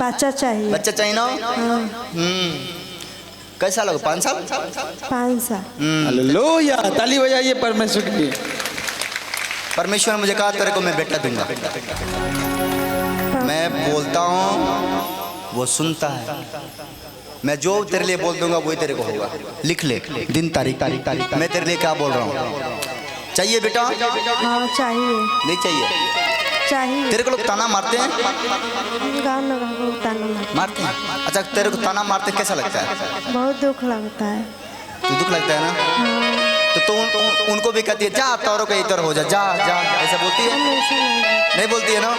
बच्चा चाहिए। बच्चा चाहिए ना? कैसा लगा? 5 साल? 5 साल। हालेलुया, ताली बजाइए परमेश्वर के लिए। परमेश्वर ने मुझे कहा तेरे को मैं बेटा दूंगा। मैं बोलता हूँ वो सुनता है। मैं जो तेरे लिए बोल दूंगा वही तेरे को होगा। लिख ले दिन तारीख। मैं तेरे लिए क्या बोल रहा हूँ। चाहिए बेटा? हाँ चाहिए। नहीं चाहिए? चाहिए। तेरे को लोग ताना मारते हैं? गाँव में बहुत ताना मारते हैं। अच्छा, तेरे को ताना मारते कैसा लगता है? बहुत दुख लगता है। तो दुख लगता है ना? तो उनको भी कहती है जा तौरों का इधर हो जा, जा जा, ऐसा बोलती है? नहीं बोलती है ना?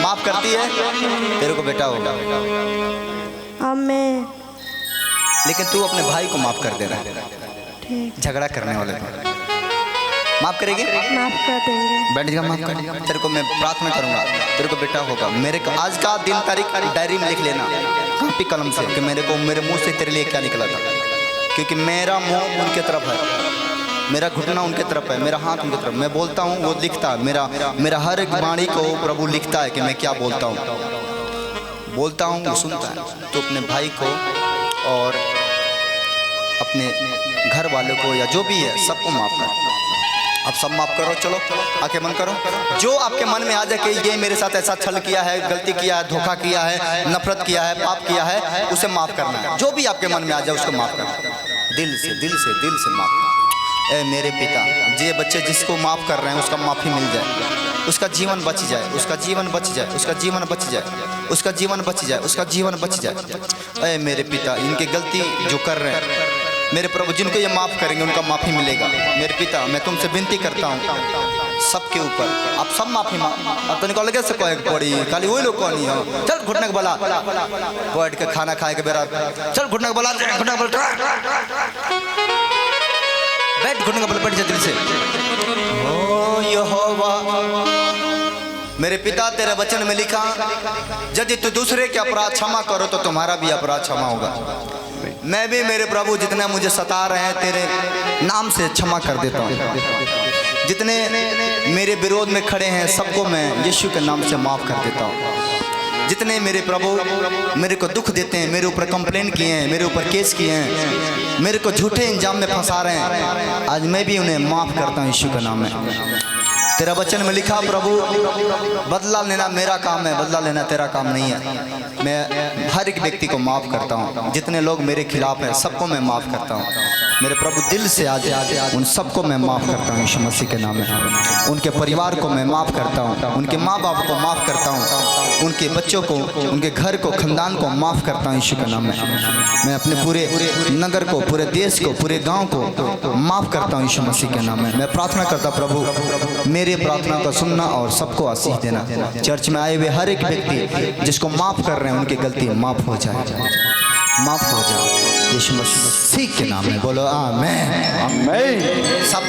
माफ करती है, तेरे को बेटा होगा। अब मैं, लेकिन तू अपने भाई को माफ कर दे रहा है, झगड़ा करने वाले को माफ करेगी? माफ कर देंगे। बैठ जा, माफ कर। तेरे को मैं प्रार्थना करूंगा, तेरे को बेटा होगा। मेरे को आज का दिन तारीख डायरी में लिख लेना, कॉपी कलम से, कि मेरे को मेरे मुंह से तेरे लिए क्या निकला था। क्योंकि मेरा मुंह उनके तरफ है, मेरा घुटना उनके तरफ है, मेरा हाथ उनके तरफ। मैं बोलता हूँ वो लिखता है। मेरा हर एक वाणी को प्रभु लिखता है कि मैं क्या बोलता हूँ वो सुनता है। तो अपने भाई को और अपने घर वालों को या जो भी है सबको माफ कर। अब सब माफ करो। चलो आंखें बंद करो। जो आपके मन में आ जाए कि ये मेरे साथ ऐसा छल किया है, गलती किया है, धोखा किया है, नफरत किया है, पाप किया है, उसे माफ करना है। जो भी आपके मन में आ जाए उसको माफ करना, दिल से माफ करना। ए मेरे पिता, ये बच्चे जिसको माफ कर रहे हैं उसका माफी मिल जाए, उसका जीवन बच जाए, उसका जीवन बच जाए, उसका जीवन बच जाए, उसका जीवन बच जाए, उसका जीवन बच जाए। ए मेरे पिता, इनकी गलती जो कर रहे हैं मेरे प्रभु, जिनको ये माफ़ करेंगे उनका माफ़ी मिलेगा। मेरे पिता, मैं तुमसे विनती करता हूँ सबके ऊपर, आप सब माफ़ी अब तो निकल गया सको एक पड़ी खाली वही लोग कौन हो। चल घुटने के बला बैठ के खाना खाए के बेरा, चल घुटने के बला, घुटने के बला, बैठ घुटने के बल, बैठ जा दिल से। ओ यहोवा, मेरे पिता, तेरे वचन में लिखा यदि तू दूसरे के अपराध क्षमा करो तो तुम्हारा भी अपराध क्षमा होगा। मैं भी मेरे प्रभु जितने मुझे सता रहे हैं तेरे नाम से क्षमा कर देता हूँ। जितने मेरे विरोध में खड़े हैं सबको मैं यीशु के नाम से माफ़ कर देता हूँ। जितने मेरे प्रभु मेरे को दुख देते हैं, मेरे ऊपर कंप्लेन किए हैं, मेरे ऊपर केस किए हैं, मेरे को झूठे इंजाम में फंसा रहे हैं, आज मैं भी उन्हें माफ़ करता हूँ यीशु के नाम में। तेरा वचन में लिखा प्रभु, बदला लेना मेरा काम है, बदला लेना तेरा काम नहीं है। मैं हर एक व्यक्ति को माफ़ करता हूँ, जितने लोग मेरे खिलाफ हैं सबको मैं माफ़ करता हूँ। मेरे प्रभु दिल से आज उन सबको मैं माफ़ करता हूँ यीशु मसीह के नाम में। उनके परिवार को मैं माफ़ करता हूँ, उनके माँ बाप को माफ़ करता हूँ, उनके बच्चों को, उनके घर को, खानदान को माफ़ करता हूँ यीशु के नाम में। मैं अपने पूरे नगर को, पूरे देश को, पूरे गाँव को माफ़ करता हूँ यीशु मसीह के नाम में। मैं प्रार्थना करता प्रभु मेरे प्रार्थना को सुनना और सबको आशीष देना। चर्च में आए हुए हर एक व्यक्ति जिसको माफ़ कर रहे हैं उनकी गलती माफ़ हो जाए। माफ हो जाओ, यीशु मसीह के नाम में बोलो आमेन। आमीन। सब